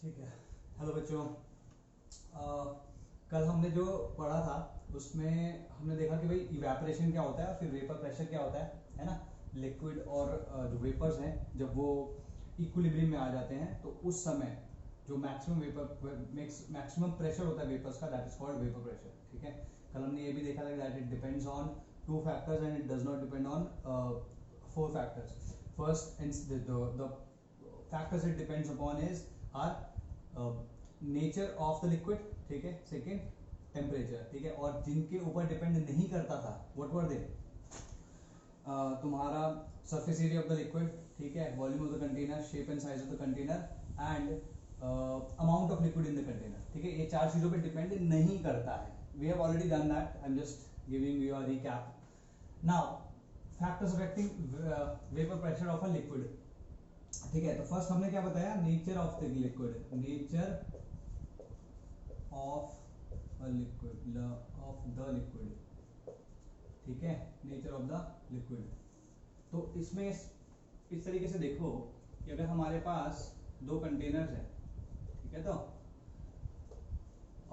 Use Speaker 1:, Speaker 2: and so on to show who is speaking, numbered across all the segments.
Speaker 1: ठीक है। हेलो बच्चों। कल हमने जो पढ़ा था उसमें हमने देखा कि भाई इवेपोरेशन क्या होता है और फिर वेपर प्रेशर क्या होता है ना। लिक्विड और जो वेपर्स हैं जब वो इक्विलिब्रियम में आ जाते हैं तो उस समय जो मैक्सिमम प्रेशर होता है वेपर्स का, that is called vapour pressure. ठीक है। कल हमने ये भी देखा था that it depends on 2 factors and it does not depend on 4 factors. First the factors it depends upon is are nature of the liquid, ठीक है। सेकेंड टेम्परेचर, ठीक है। और जिनके ऊपर डिपेंड नहीं करता था व्हाट वर दे, तुम्हारा surface area of the liquid, ठीक है, volume of the container, shape and size of the container and amount of liquid in the container. ठीक है, ये 4 चीजों पे डिपेंड नहीं करता है। We have already done that, I am just giving you a recap. Now factors affecting vapour pressure of a liquid. ठीक है, तो फर्स्ट हमने क्या बताया, nature of the liquid, nature of a liquid, of the liquid, ठीक है, nature of the liquid. तो इसमें इस तरीके से देखो कि अगर हमारे पास 2 कंटेनर्स हैं, ठीक है, तो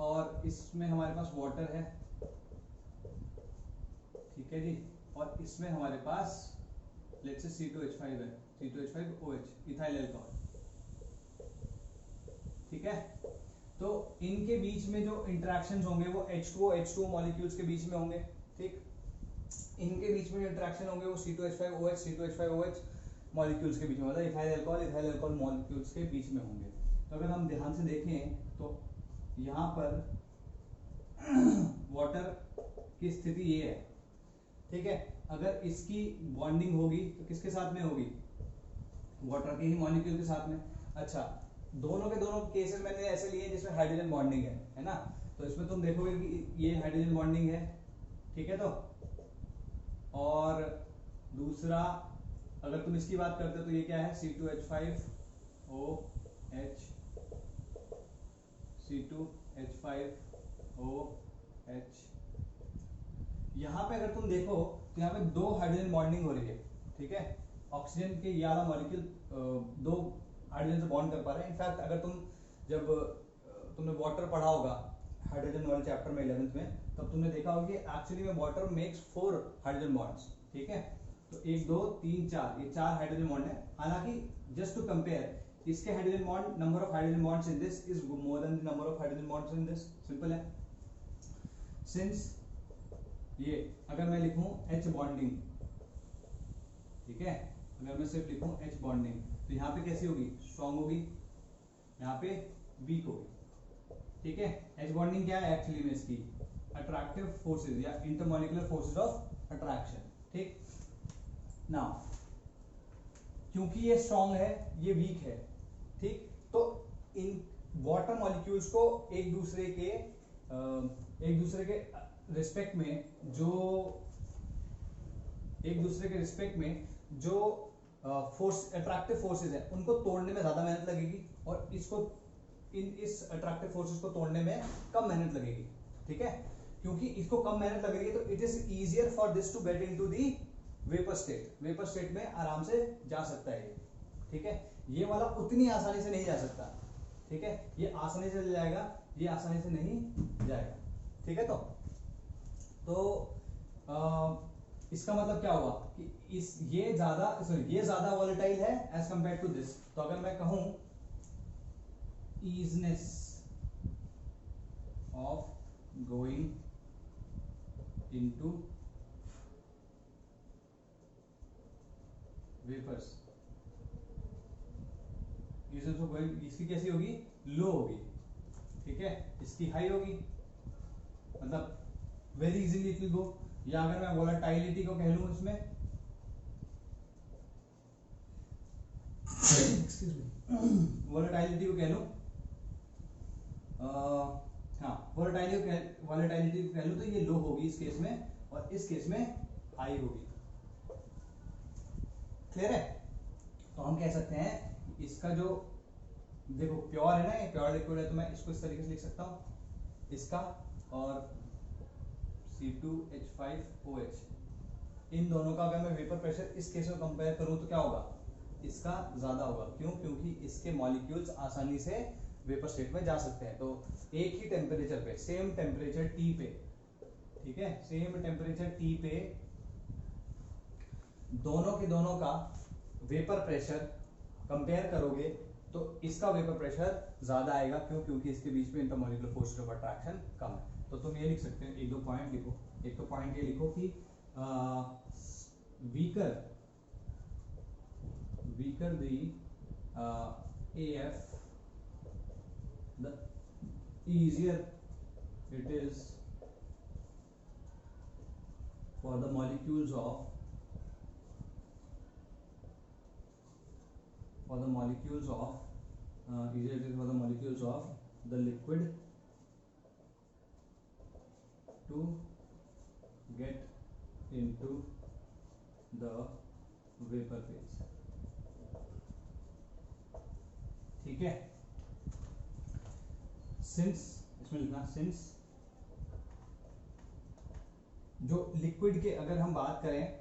Speaker 1: और इसमें हमारे पास वाटर है, ठीक है जी, और इसमें हमारे पास लेट्स से C2H5 है, C2H5OH इथाइल अल्कोहल, ठीक है। तो इनके बीच में जो इंटरेक्शंस होंगे वो H2O मॉलिक्यूल्स के बीच में होंगे, ठीक। इनके बीच में जो इंटरेक्शन होंगे वो C2H5OH मॉलिक्यूल्स के बीच में, मतलब इथाइल अल्कोहल मॉलिक्यूल्स के बीच में होंगे। तो अगर हम ध्यान से देखें तो यहाँ पर वाटर की स्थिति ये है, ठीक है। अगर इसकी बॉन्डिंग होगी तो किसके साथ में होगी, वाटर के ही मॉलिक्यूल के साथ में। अच्छा, दोनों के दोनों केसेस मैंने ऐसे लिए जिसमें हाइड्रोजन बॉन्डिंग है ना। तो इसमें तुम देखोगे कि ये हाइड्रोजन बॉन्डिंग है, ठीक है। तो और दूसरा अगर तुम इसकी बात करते हो तो ये क्या है, C2H5OH, C2H5OH। यहाँ पे अगर तुम देखो तो यहाँ पे 2 हाइड्रोजन बॉन्डिंग हो रही है, ठीक है। ऑक्सीजन के ये वाला मॉलिक्यूल 2 हाइड्रोजन से बॉन्ड कर पा रहे हैं। इनफैक्ट अगर जब तुमने वाटर पढ़ा होगा हाइड्रोजन वाले चैप्टर में 11th में, तब तुमने देखा होगा कि एक्चुअली में वाटर मेक्स 4 हाइड्रोजन बॉन्ड्स, ठीक है। तो 1 2 3 4, ये 4 हाइड्रोजन बॉन्ड है। हालांकि जस्ट टू कंपेयर, इसके hydrogen bond, number of hydrogen bonds in this is more than the number of hydrogen bonds in this. Simple है। सिंस ये अगर मैं लिखूं H बॉन्डिंग, ठीक है, अगर मैं सिर्फ लिखूं H बॉन्डिंग तो यहाँ पे कैसी होगी, स्ट्रॉन्ग होगी, यहाँ पे वीक होगी, ठीक है। H बॉन्डिंग क्या है एक्चुअली में, इसकी अट्रैक्टिव फोर्सेस या इंटरमॉलिक्यूलर फोर्सेस ऑफ अट्रैक्शन, ठीक। नाउ क्योंकि ये स्ट्रॉन्ग है ये वीक है, ठीक, तो इन वाटर मॉलिक्यूल्स को एक दूसरे के रिस्पेक्ट में जो फोर्स अट्रैक्टिव फोर्सेस है उनको तोड़ने में ज्यादा मेहनत लगेगी और इस अट्रैक्टिव फोर्सेस को तोड़ने में कम मेहनत लगेगी, ठीक है। क्योंकि इसको कम मेहनत लगेगी तो it is easier for this to get into the vapour state में आराम से जा सकता है ये, ठीक है। ये वाला उतनी आसानी से नहीं जा सकता, ठीक है। ये आसानी से जाएगा, ये आसानी से नहीं जाएगा, ठीक है। तो इसका मतलब क्या हुआ कि ये ज्यादा वॉलेटाइल है एज कंपेयर टू दिस। तो अगर मैं कहूं easiness of going into vapours, easiness of going, इसकी कैसी होगी, लो होगी, ठीक है। इसकी हाई होगी, मतलब very easily it will go. या अगर मैं वोलेटाइलिटी को कह लूं इसमें, एक्सक्यूज मी, वोलेटाइलिटी को कह लूं, हाँ वोलेटाइलिटी को कह लूं तो ये लो होगी इस केस में और इस केस में हाई होगी, क्लियर है। तो हम कह सकते हैं इसका जो देखो प्योर है ना, ये प्योर लिक्विड है, तो मैं इसको इस तरीके से लिख सकता हूं, इसका और C2H5OH, इन दोनों का अगर मैं वेपर प्रेशर इस केस में कंपेयर करूं तो क्या होगा, इसका ज्यादा होगा। क्यों, क्योंकि इसके मॉलिक्यूल्स आसानी से वेपर स्टेट में जा सकते हैं। तो एक ही टेम्परेचर पे, सेम टेम्परेचर टी पे, ठीक है, सेम टेम्परेचर टी पे दोनों के दोनों का वेपर प्रेशर कंपेयर करोगे तो इसका वेपर प्रेशर ज्यादा आएगा। क्यों? क्योंकि इसके बीच में इंटरमॉलिक्यूलर फोर्स ऑफ अट्रैक्शन कम है। तो तुम ये लिख सकते हो, एक दो पॉइंट लिखो। एक तो पॉइंट ये लिखो कि weaker the AF, the easier it is for the molecules of easier it is for the molecules of the liquid to get into the vapor phase, ठीक है। सिंस, इसमें लिखना सिंस, जो लिक्विड के अगर हम बात करें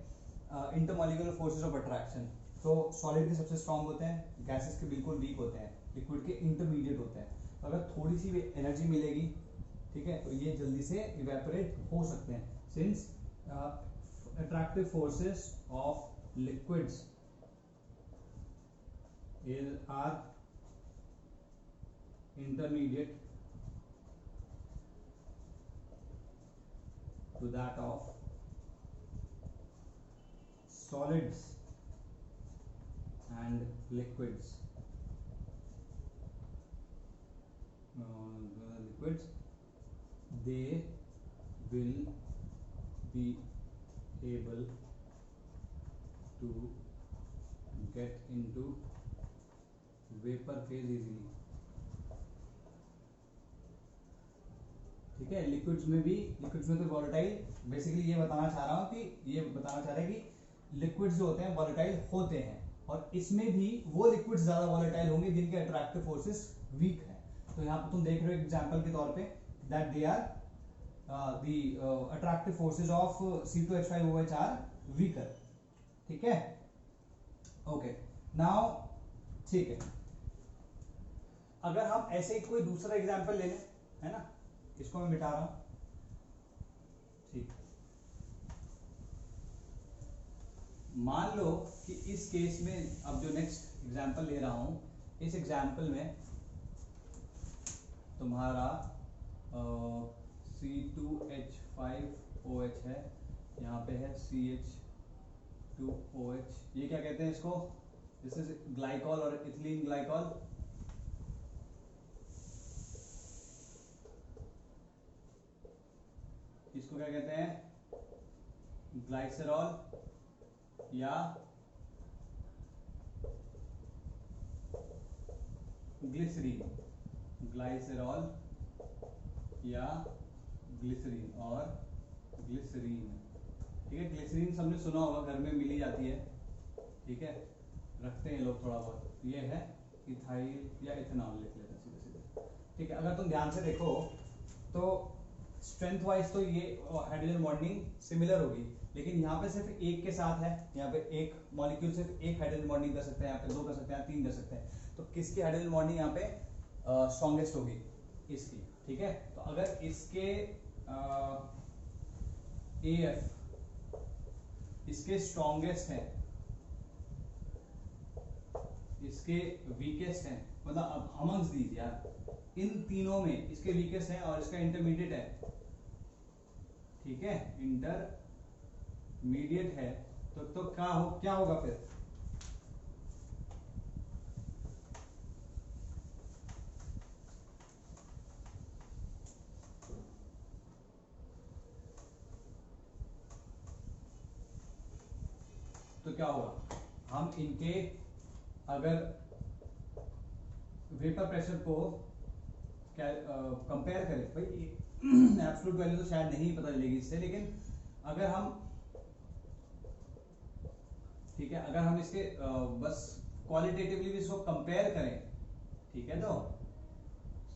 Speaker 1: इंटरमॉलिक्यूलर फोर्सेस ऑफ अट्रैक्शन, तो सॉलिड के सबसे स्ट्रांग होते हैं, गैसेस के बिल्कुल वीक होते हैं, लिक्विड के इंटरमीडिएट होते हैं। तो अगर थोड़ी सी भी एनर्जी मिलेगी, ठीक है, तो ये जल्दी से इवेपोरेट हो सकते हैं। Since attractive forces of liquids are intermediate to that of solids and liquids, they will be able to get into vapor phase easily, ठीक है। लिक्विड्स में तो वोलेटाइल, बेसिकली ये बताना चाह रहा हूँ कि ये बताना चाह रहे हैं कि लिक्विड्स जो होते हैं वोलेटाइल होते हैं, और इसमें भी वो लिक्विड्स ज्यादा वोलेटाइल होंगे जिनके अट्रैक्टिव फोर्सेस वीक है। तो यहाँ पे तुम देख रहे हो एग्जांपल के तौर पे that they are the attractive forces of C2H5OH are weaker, ठीक है। ओके, नाउ ठीक है, अगर हम ऐसे ही कोई दूसरा एग्जांपल ले लें, है ना, इसको मैं मिटा रहा हूं, ठीक। मान लो कि इस केस में, अब जो नेक्स्ट एग्जांपल ले रहा हूं, इस एग्जांपल में तुम्हारा C2H5OH है, यहाँ पे है CH2OH, ये क्या कहते हैं इसको, दिस इज ग्लाइकॉल और इथिलीन ग्लाइकॉल, इसको क्या कहते हैं, ग्लाइसरॉल या ग्लिसरीन, ग्लाइसरॉल या ग्लिसरीन और ग्लिसरीन, ठीक है। ग्लिसरीन सबने सुना होगा, घर में मिली जाती है, ठीक है, रखते हैं लोग थोड़ा बहुत। ये है इथाइल या इथेनॉल, लिख लेते हैं सीधे सीधे, ठीक है। अगर तुम ध्यान से देखो तो स्ट्रेंथ वाइज तो ये हाइड्रोजन बॉन्डिंग सिमिलर होगी, लेकिन यहाँ पे सिर्फ एक के साथ है, यहाँ पे एक मॉलिक्यूल सिर्फ एक हाइड्रोजन बॉन्डिंग कर सकते हैं, यहाँ पे दो कर सकते हैं, तीन कर सकते हैं। तो किसकी हाइड्रोजन बॉन्डिंग यहाँ पे स्ट्रॉन्गेस्ट होगी, इसकी, ठीक है। तो अगर इसके AF इसके स्ट्रॉन्गेस्ट है, इसके वीकेस्ट है, मतलब अमंग्स दीज यार, इन तीनों में इसके वीकेस्ट है और इसका इंटरमीडिएट है, ठीक है, इंटरमीडिएट है, तो क्या होगा फिर, तो क्या होगा, हम इनके अगर वेपर प्रेशर को कंपेयर करें, भाई एब्सोल्यूट वैल्यू तो शायद नहीं पता चलेगी इससे, लेकिन अगर हम, ठीक है, अगर हम इसके बस क्वालिटेटिवली भी इसको कंपेयर करें, ठीक है, तो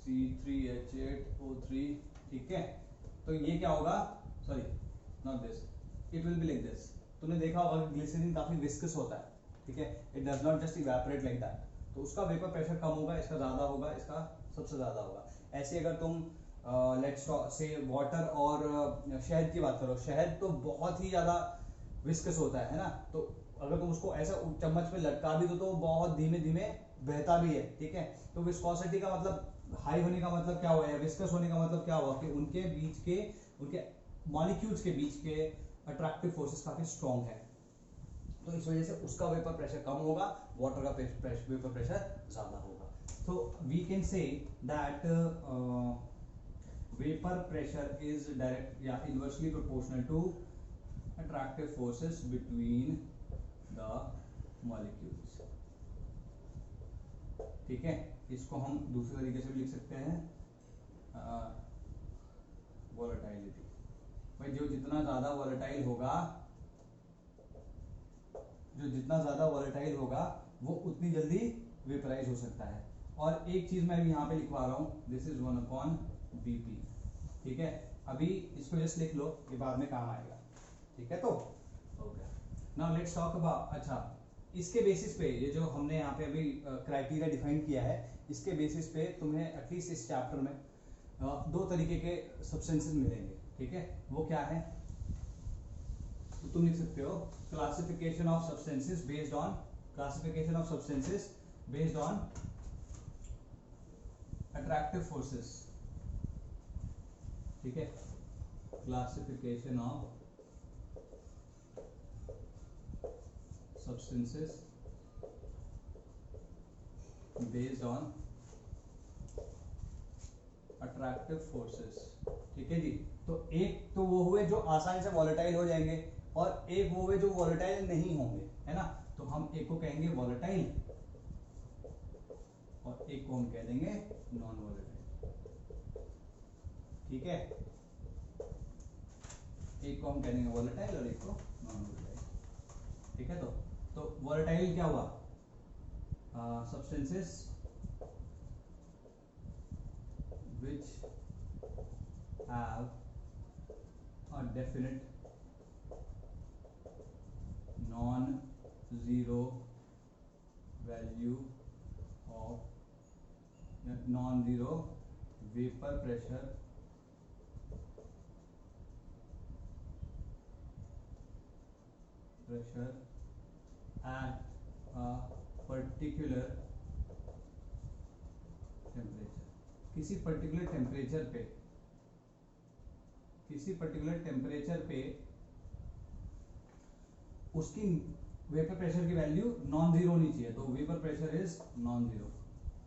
Speaker 1: C3H8O3, ठीक है, तो ये क्या होगा, sorry not this, it will be like this. तुमने देखा होगा ग्लिसरीन काफी विस्कस होता है, ठीक है, it does not just evaporate like that, तो उसका वेपर प्रेशर कम होगा, इसका ज्यादा होगा, इसका सबसे ज्यादा होगा। ऐसे अगर तुम लेट्स से वाटर और शहद की बात करो, शहद तो बहुत ही ज्यादा विस्कस होता है ना, तो अगर तुम उसको ऐसा चम्मच में लटका भी दो तो बहुत धीमे धीमे बहता भी है, ठीक है। तो विस्कोसिटी का मतलब हाई होने का मतलब क्या हुआ, या विस्कस होने का मतलब क्या हुआ कि उनके बीच के, उनके मॉलिक्यूल्स के बीच के अट्रैक्टिव फोर्सेस काफी स्ट्रॉन्ग है, तो इस वजह से उसका वेपर प्रेशर कम होगा, वाटर का वेपर प्रेशर ज्यादा होगा। तो we can say that vapour pressure is direct या inversely proportional to attractive forces between the molecules, ठीक है। इसको हम दूसरे तरीके से भी लिख सकते हैं, वॉलेटाइलिटी। भाई जो जितना ज्यादा वॉलेटाइल होगा, जो जितना ज्यादा वॉलेटाइल होगा वो उतनी जल्दी वेपराइज हो सकता है। और एक चीज मैं यहाँ पे लिखवा रहा हूँ, दिस इज 1/Vp, ठीक है। अभी इसको जस्ट लिख लो, ये बाद में काम आएगा, ठीक है। तो okay, now let's talk about, अच्छा इसके बेसिस पे, ये जो हमने यहाँ पे अभी क्राइटेरिया डिफाइन किया है, इसके बेसिस पे तुम्हें एटलीस्ट इस चैप्टर में दो तरीके के सब्सटेंसेस मिलेंगे, ठीक है। वो क्या है, तो तुम लिख सकते हो classification of substances based on, classification of substances based on attractive forces, ठीक है। Classification of substances based on attractive forces, ठीक है जी। तो एक तो वो हुए जो आसानी से वॉलेटाइल हो जाएंगे, और एक वो हुए जो वॉलेटाइल नहीं होंगे, है ना। तो हम एक को कहेंगे वॉलेटाइल और एक को हम कह देंगे नॉन वॉलेटाइल, ठीक है। एक को हम कह देंगे वॉलेटाइल और एक को नॉन वॉलेटाइल, ठीक है। तो वॉलेटाइल क्या हुआ, substances which have a definite non-zero value of non-zero vapor pressure at a particular temperature, किसी पर्टिकुलर टेम्परेचर पे, किसी पर्टिकुलर टेम्परेचर पे उसकी वेपर प्रेशर की वैल्यू नॉन जीरो होनी चाहिए, तो vapour pressure is non zero,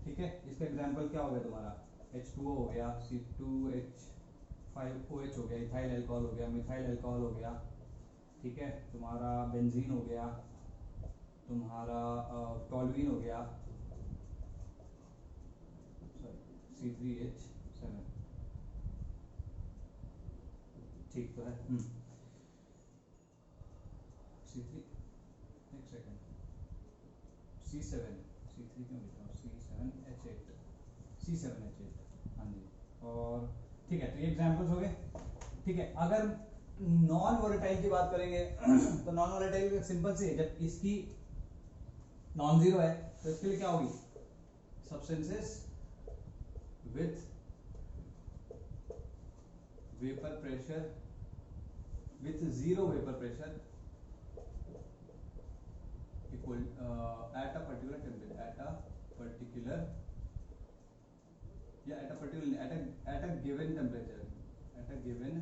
Speaker 1: ठीक है। इसका एग्जांपल क्या हो गया तुम्हारा, H2O हो गया, C2H5OH हो गया, इथाइल अल्कोहल हो गया, मिथाइल अल्कोहल हो गया, ठीक है। तुम्हारा बेंजीन हो गया, तुम्हारा टॉल्यूइन हो गया, C3H7, ठीक तो है। C3, एक सेकेंड, C7, C3 क्यों लिख रहा हूँ, C7H8, C7H8, हाँ जी। और ठीक है, तो ये एग्जांपल्स हो गए, ठीक है। अगर नॉन वोलेटाइल की बात करेंगे तो नॉन वोलेटाइल सिंपल सी है, जब इसकी नॉन जीरो है तो इसके लिए क्या होगी, substances with vapour pressure, with zero vapour pressure equal at a particular temperature, at a particular या at a given temperature, at a given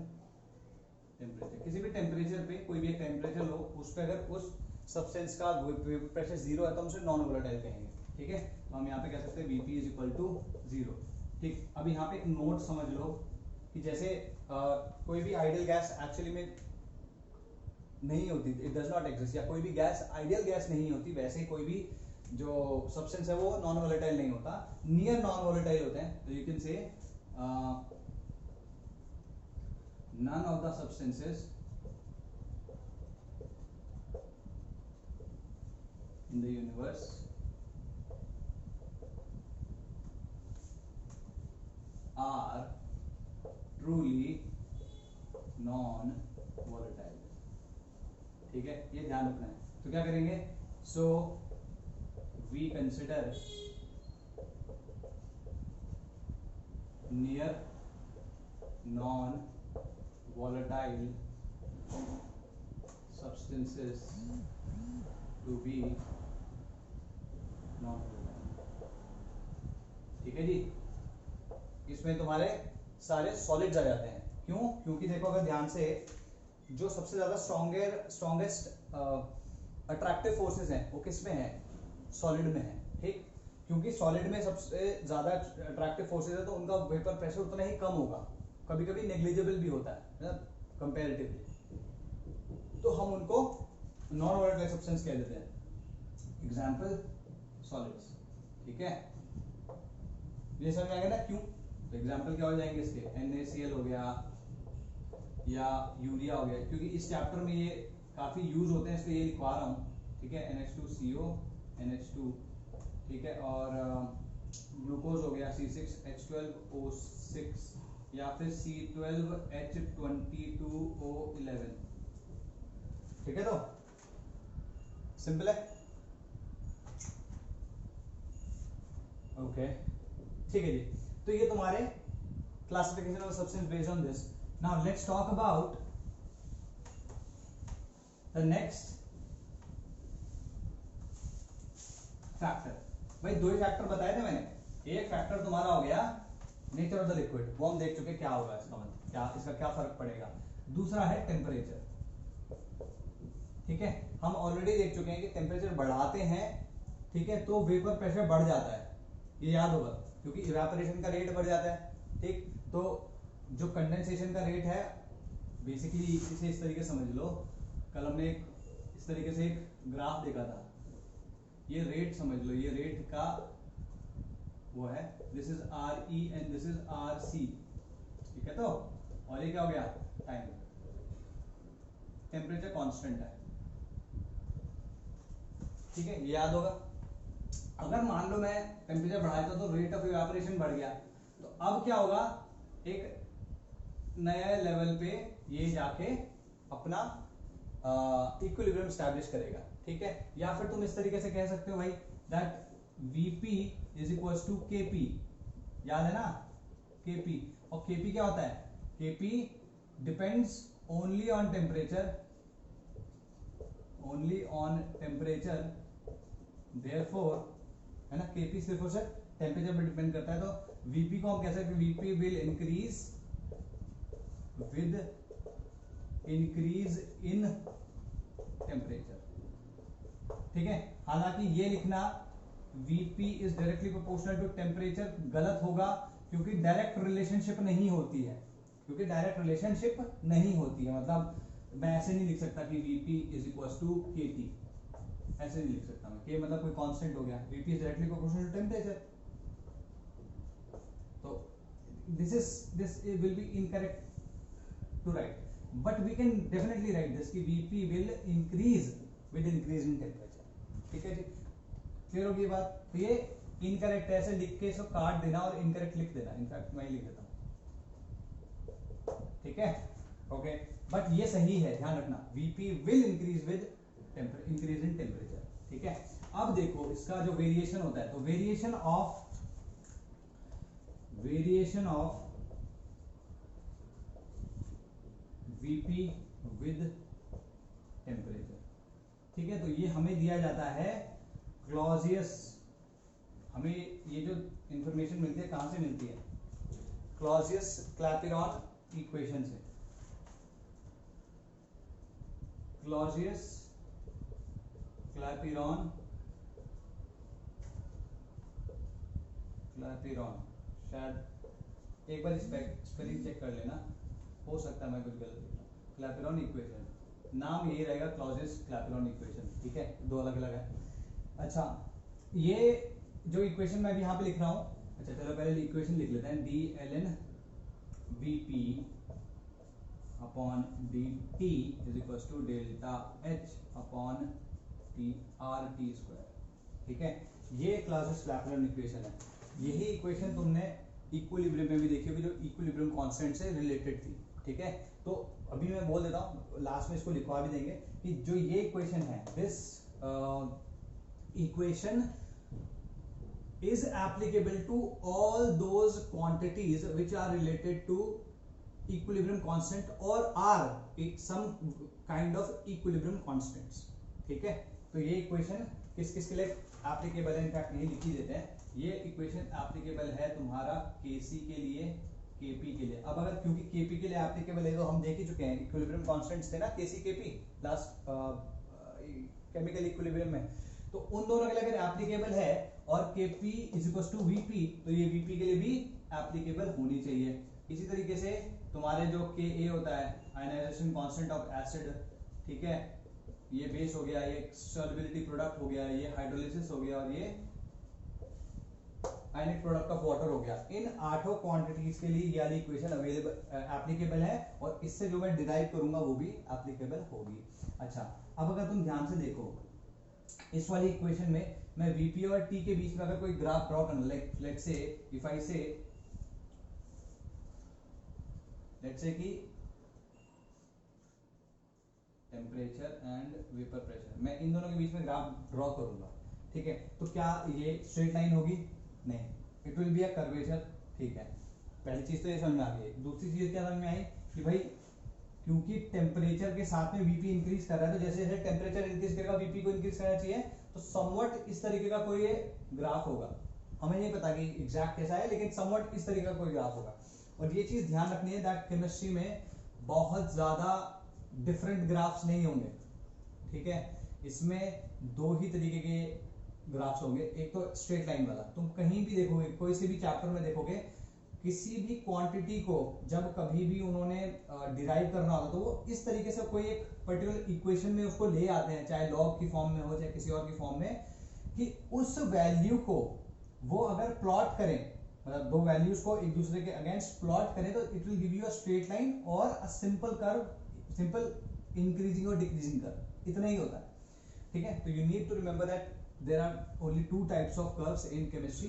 Speaker 1: temperature, किसी भी टेम्परेचर पे, कोई भी एक टेम्परेचर लो, उस पे अगर उस सब्सटेंस का वेपर प्रेशर जीरो है तो हम उसे नॉन वोलेटाइल कहेंगे, ठीक है। तो हम यहाँ पे कह सकते हैं Vp is equal to zero, ठीक। अब यहाँ पे एक नोट समझ लो कि जैसे कोई भी आइडियल गैस एक्चुअली में नहीं होती, इट डज नॉट एग्जिस्ट, या कोई भी गैस आइडियल गैस नहीं होती, वैसे ही कोई भी जो सब्सटेंस है वो नॉन वोलेटाइल नहीं होता, नियर नॉन वोलेटाइल होते हैं। तो you can say none of the substances in the universe are truly non volatile, ठीक है, ये ध्यान रखना है। तो क्या करेंगे, सो we consider near non volatile substances to be non volatile। ठीक है जी, इसमें तुम्हारे सारे सॉलिड्स आ जाते हैं। क्यों? क्योंकि देखो अगर ध्यान से, जो सबसे ज्यादा स्ट्रॉन्गेस्ट अट्रैक्टिव फोर्सेस हैं वो किस में है? सॉलिड में है। ठीक, क्योंकि सॉलिड में सबसे ज्यादा अट्रैक्टिव फोर्सेस है तो उनका वेपर प्रेशर उतना ही कम होगा, कभी कभी नेग्लिजिबल भी होता है कंपैरेटिवली, तो हम उनको नॉन वोलेटाइल सब्सटेंस कह देते हैं। Example solids. ठीक है, ये समझ में आ गया ना क्यों? तो एग्जांपल क्या हो जाएंगे इसके? NaCl हो गया या यूरिया हो गया, क्योंकि इस चैप्टर में ये काफी यूज होते हैं इसलिए ये लिखवा रहा हूँ। ठीक है, NH2CO NH2, ठीक है, और ग्लूकोज हो गया C6H12O6 या फिर C12H22O11। ठीक है, तो सिंपल है। ओके, ठीक है जी, तो ये तुम्हारे classification of substance based on this. Now let's talk about the next factor. भाई दो ही फैक्टर बताए थे मैंने। एक फैक्टर तुम्हारा हो गया नेचर ऑफ द लिक्विड, वो हम देख चुके क्या होगा इसका मतलब क्या, इसका क्या फर्क पड़ेगा। दूसरा है टेम्परेचर। ठीक है, हम ऑलरेडी देख चुके हैं कि टेम्परेचर बढ़ाते हैं, ठीक है, तो वेपर प्रेशर बढ़ जाता है, ये याद होगा, क्योंकि इवेपोरेशन का रेट बढ़ जाता है। ठीक, तो जो कंडेंसेशन का रेट है, बेसिकली इसे इस तरीके समझ लो, कल हमने एक इस तरीके से एक ग्राफ देखा था, ये रेट समझ लो, ये रेट का वो है, this is RE and this is RC। ठीक है, तो और ये क्या हो गया? टाइम। टेम्परेचर कांस्टेंट है। ठीक है, ये याद होगा। अगर मान लो मैं टेम्परेचर बढ़ाया था तो रेट ऑफ इवेपोरेशन बढ़ गया, तो अब क्या होगा? एक नया लेवल पे ये जाके अपना इक्विलिब्रियम स्टैब्लिश करेगा। ठीक है, या फिर तुम इस तरीके से कह सकते हो भाई दैट Vp is equal to Kp। याद है ना Kp, और Kp क्या होता है? Kp depends only on temperature, only on temperature, therefore, है ना, Kp सिर्फ और सिर्फ टेम्परेचर पर डिपेंड करता है। तो Vp को हम कह सकते हैं Vp will increase with increase in temperature. ठीक है, हालांकि ये लिखना Vp is directly proportional to temperature गलत होगा, क्योंकि डायरेक्ट रिलेशनशिप नहीं होती है, क्योंकि डायरेक्ट रिलेशनशिप नहीं होती है। मतलब मैं ऐसे नहीं लिख सकता कि Vp is equal to Kt, ऐसे नहीं लिख सकता मैं। K मतलब कोई कांस्टेंट हो गया, Vp is directly proportional to temperature, तो this will be incorrect to write, but we can definitely write this कि Vp will increase with increase in temperature। ठीक है जी, क्लियर होगी बात? तो ये इनकरेक्ट है, ऐसे लिख के इसको काट देना और इनकरेक्ट लिख देना, इनफैक्ट मैं ही लिख देता हूं। ठीक है, ओके, बट ये सही है, ध्यान रखना, Vp will increase with increase in temperature। ठीक है, अब देखो इसका जो वेरिएशन होता है, तो variation of Vp with temperature। ठीक है, तो ये हमें दिया जाता है क्लॉजियस, हमें ये जो इंफॉर्मेशन मिलती है कहां से मिलती है? क्लॉजियस क्लैपेरॉन इक्वेशन से। क्लॉजियस क्लैपेरॉन शायद एक बार स्पेलिंग चेक कर लेना, हो सकता है मैं कुछ गलत लिख रहा हूं। क्लैपेरॉन इक्वेशन, नाम यही रहेगा, क्लॉजियस क्लैपेरॉन इक्वेशन। ठीक है, दो अलग अलग है। अच्छा, ये जो इक्वेशन मैं भी यहाँ पे लिख रहा हूँ, अच्छा चलो पहले इक्वेशन लिख लेते हैं, dln Vp अपॉन dt is equal to delta H upon RT square. ठीक है, ये क्लॉजियस क्लैपेरॉन इक्वेशन है। यही इक्वेशन तुमने इक्विलिब्रियम में भी देखी होगी, जो इक्विलिब्रियम कांस्टेंट से रिलेटेड थी। ठीक है, तो अभी मैं बोल देता हूँ, लास्ट में इसको लिखवा भी देंगे कि जो ये इक्वेशन है, this equation is applicable to all those quantities which are related to equilibrium constant or are some kind of equilibrium constants. ठीक है, तो ये इक्वेशन किस किस के लिए एप्लीकेबल है, इनफैक्ट यही लिख ही देते हैं, ये इक्वेशन एप्लीकेबल है तुम्हारा केसी के लिए, केपी के लिए। अब अगर क्योंकि केपी के लिए एप्लीकेबल है तो हम देख ही चुके हैं, इक्विलिब्रियम कांस्टेंट्स थे ना केसी केपी लास्ट केमिकल इक्विलिब्रियम में, तो उन दोनों के लिए अगर एप्लीकेबल है और KP is equal to VP, तो ये वीपी के लिए भी एप्लीकेबल होनी चाहिए। इसी तरीके से तुम्हारे जो के ए होता है आयनाइजेशन कांस्टेंट ऑफ एसिड, ठीक है, ये बेस हो गया, ये सॉल्युबिलिटी प्रोडक्ट हो गया, ये हाइड्रोलिसिस हो गया और ये आयनिक प्रोडक्ट ऑफ वाटर हो गया। इन 8 क्वांटिटीज के लिए ये वाली इक्वेशन अवेलेबल एप्लीकेबल है और इससे जो मैं डिराइव करूंगा वो भी एप्लीकेबल होगी। अच्छा, अब अगर तुम ध्यान से देखो इस वाली इक्वेशन में मैं वीपी और टी के बीच में अगर कोई ग्राफ ड्रॉ करना, लेट्स से इफ आई से लेट्स से कि टेम्परेचर एंड वेपर प्रेशर, मैं इन दोनों के बीच में ग्राफ ड्रॉ करूंगा, ठीक है, तो क्या ये स्ट्रेट लाइन होगी? नहीं, it will be a curvature. ठीक है, पहली चीज तो ये समझ में आ गई। दूसरी चीज क्या समझ में आई कि भाई क्योंकि टेम्परेचर के साथ में वीपी इंक्रीज कर रहा है, तो जैसे जैसे टेम्परेचर इंक्रीज करेगा वीपी को इंक्रीज करना चाहिए, तो समवट इस तरीके का कोई ग्राफ होगा। हमें नहीं पता कि एग्जैक्ट कैसा है, लेकिन समवट इस तरीके का कोई ग्राफ होगा। और ये चीज ध्यान रखनी है दैट केमिस्ट्री में बहुत ज्यादा डिफरेंट ग्राफ्स नहीं होंगे, ठीक है, इसमें दो ही तरीके के ग्राफ्स होंगे। एक तो स्ट्रेट लाइन वाला, तुम कहीं भी देखोगे, कोई से भी चैप्टर में देखोगे, किसी भी क्वांटिटी को जब कभी भी उन्होंने डिराइव करना होता तो वो इस तरीके से कोई एक पर्टिकुलर इक्वेशन में उसको ले आते हैं, चाहे लॉग की फॉर्म में हो चाहे किसी और की फॉर्म में, कि उस वैल्यू को वो अगर प्लॉट करें, मतलब दो वैल्यूज को एक दूसरे के अगेंस्ट प्लॉट करें, तो it will give you a straight line और a simple curve, simple increasing और डिक्रीजिंग कर्व, इतना ही होता है। ठीक है, तो you need to remember that there are only 2 types of curves in chemistry,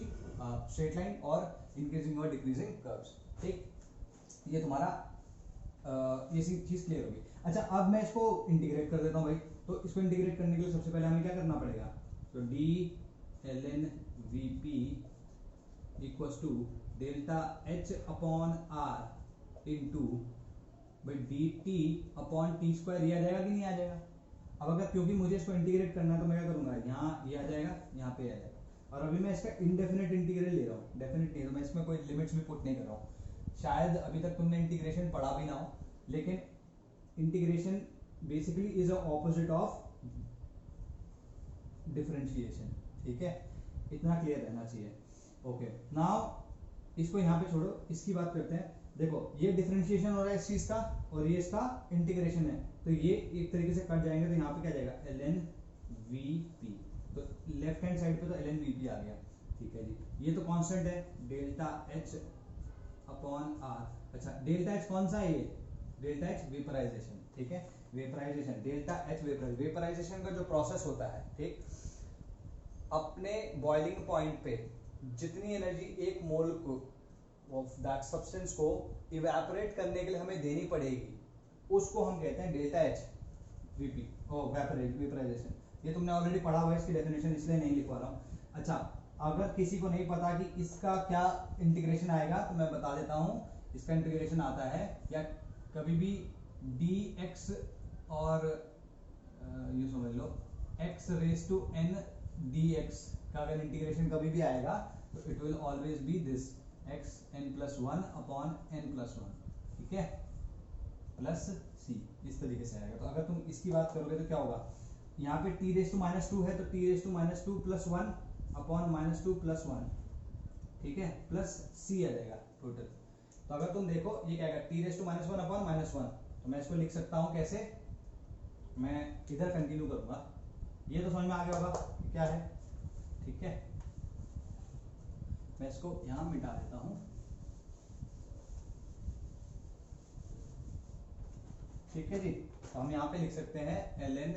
Speaker 1: straight line और इंक्रीजिंग और डिक्रीजिंग कर्व्स। ठीक, ये तुम्हारा ये चीज क्लियर होगी। अच्छा, अब मैं इसको इंटीग्रेट कर देता हूं भाई। तो इसको इंटीग्रेट करने के लिए सबसे पहले हमें क्या करना पड़ेगा, तो D L N V P equals to delta H upon R into भाई D T upon T square, ये आ जाएगा कि नहीं आ जाएगा? अब अगर क्योंकि मुझे इसको इंटीग्रेट करना है तो मैं क्या करूंगा, यहाँ ये आ जाएगा, यहाँ पे आ जाएगा। और अभी मैं इसका इनडेफिनेट इंटीग्रल ले रहा हूँ, डेफिनेट नहीं, तो मैं इसमें कोई लिमिट्स भी पुट नहीं कर रहा हूँ। शायद अभी तक तुमने इंटीग्रेशन पढ़ा भी ना हो, लेकिन integration basically is a opposite of differentiation. ठीक है, इतना क्लियर रहना चाहिए। ओके, नाउ इसको यहाँ पे छोड़ो, इसकी बात करते हैं। देखो ये डिफरेंशिएशन हो रहा है इस चीज का और ये इसका इंटीग्रेशन है, तो ये एक तरीके से कट जाएंगे, तो यहाँ पे क्या जाएगा एल एन वी पी, तो लेफ्ट हैंड साइड पे तो एल एन वी पी आ गया। ठीक है जी, ये तो कांस्टेंट है डेल्टा एच अपॉन आर। अच्छा, डेल्टा एच कौन सा है? ये डेल्टा एच वेपराइजेशन। ठीक है, वेपराइजेशन, डेल्टा एच वेपराइजेशन का जो प्रोसेस होता है, ठीक, अपने बॉइलिंग पॉइंट पे जितनी एनर्जी एक मोल को ऑफ दैट सब्सटेंस को इवेपोरेट करने के लिए हमें देनी पड़ेगी, उसको हम कहते हैं डेल्टा एच वीपी वेपराइजेशन। ये तुमने ऑलरेडी पढ़ा हुआ है, इसकी डेफिनेशन इसलिए नहीं लिखवा रहा हूँ। अच्छा, अगर किसी को नहीं पता कि इसका क्या इंटीग्रेशन आएगा तो मैं बता देता हूँ। इसका इंटीग्रेशन आता है, या कभी भी डी एक्स और ये समझ लो X raise to N D X का अगर इंटीग्रेशन कभी भी आएगा तो it will always be this X N plus one upon N plus one, ठीक है, प्लस सी, इस तरीके से आएगा। तो अगर तुम इसकी बात करोगे तो क्या होगा, यहाँ पे T raise to minus two है, तो T raise to minus two plus one upon minus two plus one, ठीक है, प्लस सी आ जाएगा टोटल। तो अगर तुम देखो ये क्या आएगा, T raise to minus one upon minus one, तो मैं इसको लिख सकता हूँ कैसे, मैं इधर कंटिन्यू करूंगा, ये तो समझ में आ गया होगा कि क्या है। ठीक है, मैं इसको यहां मिटा देता हूं। ठीक है जी, तो हम यहां पे लिख सकते हैं L N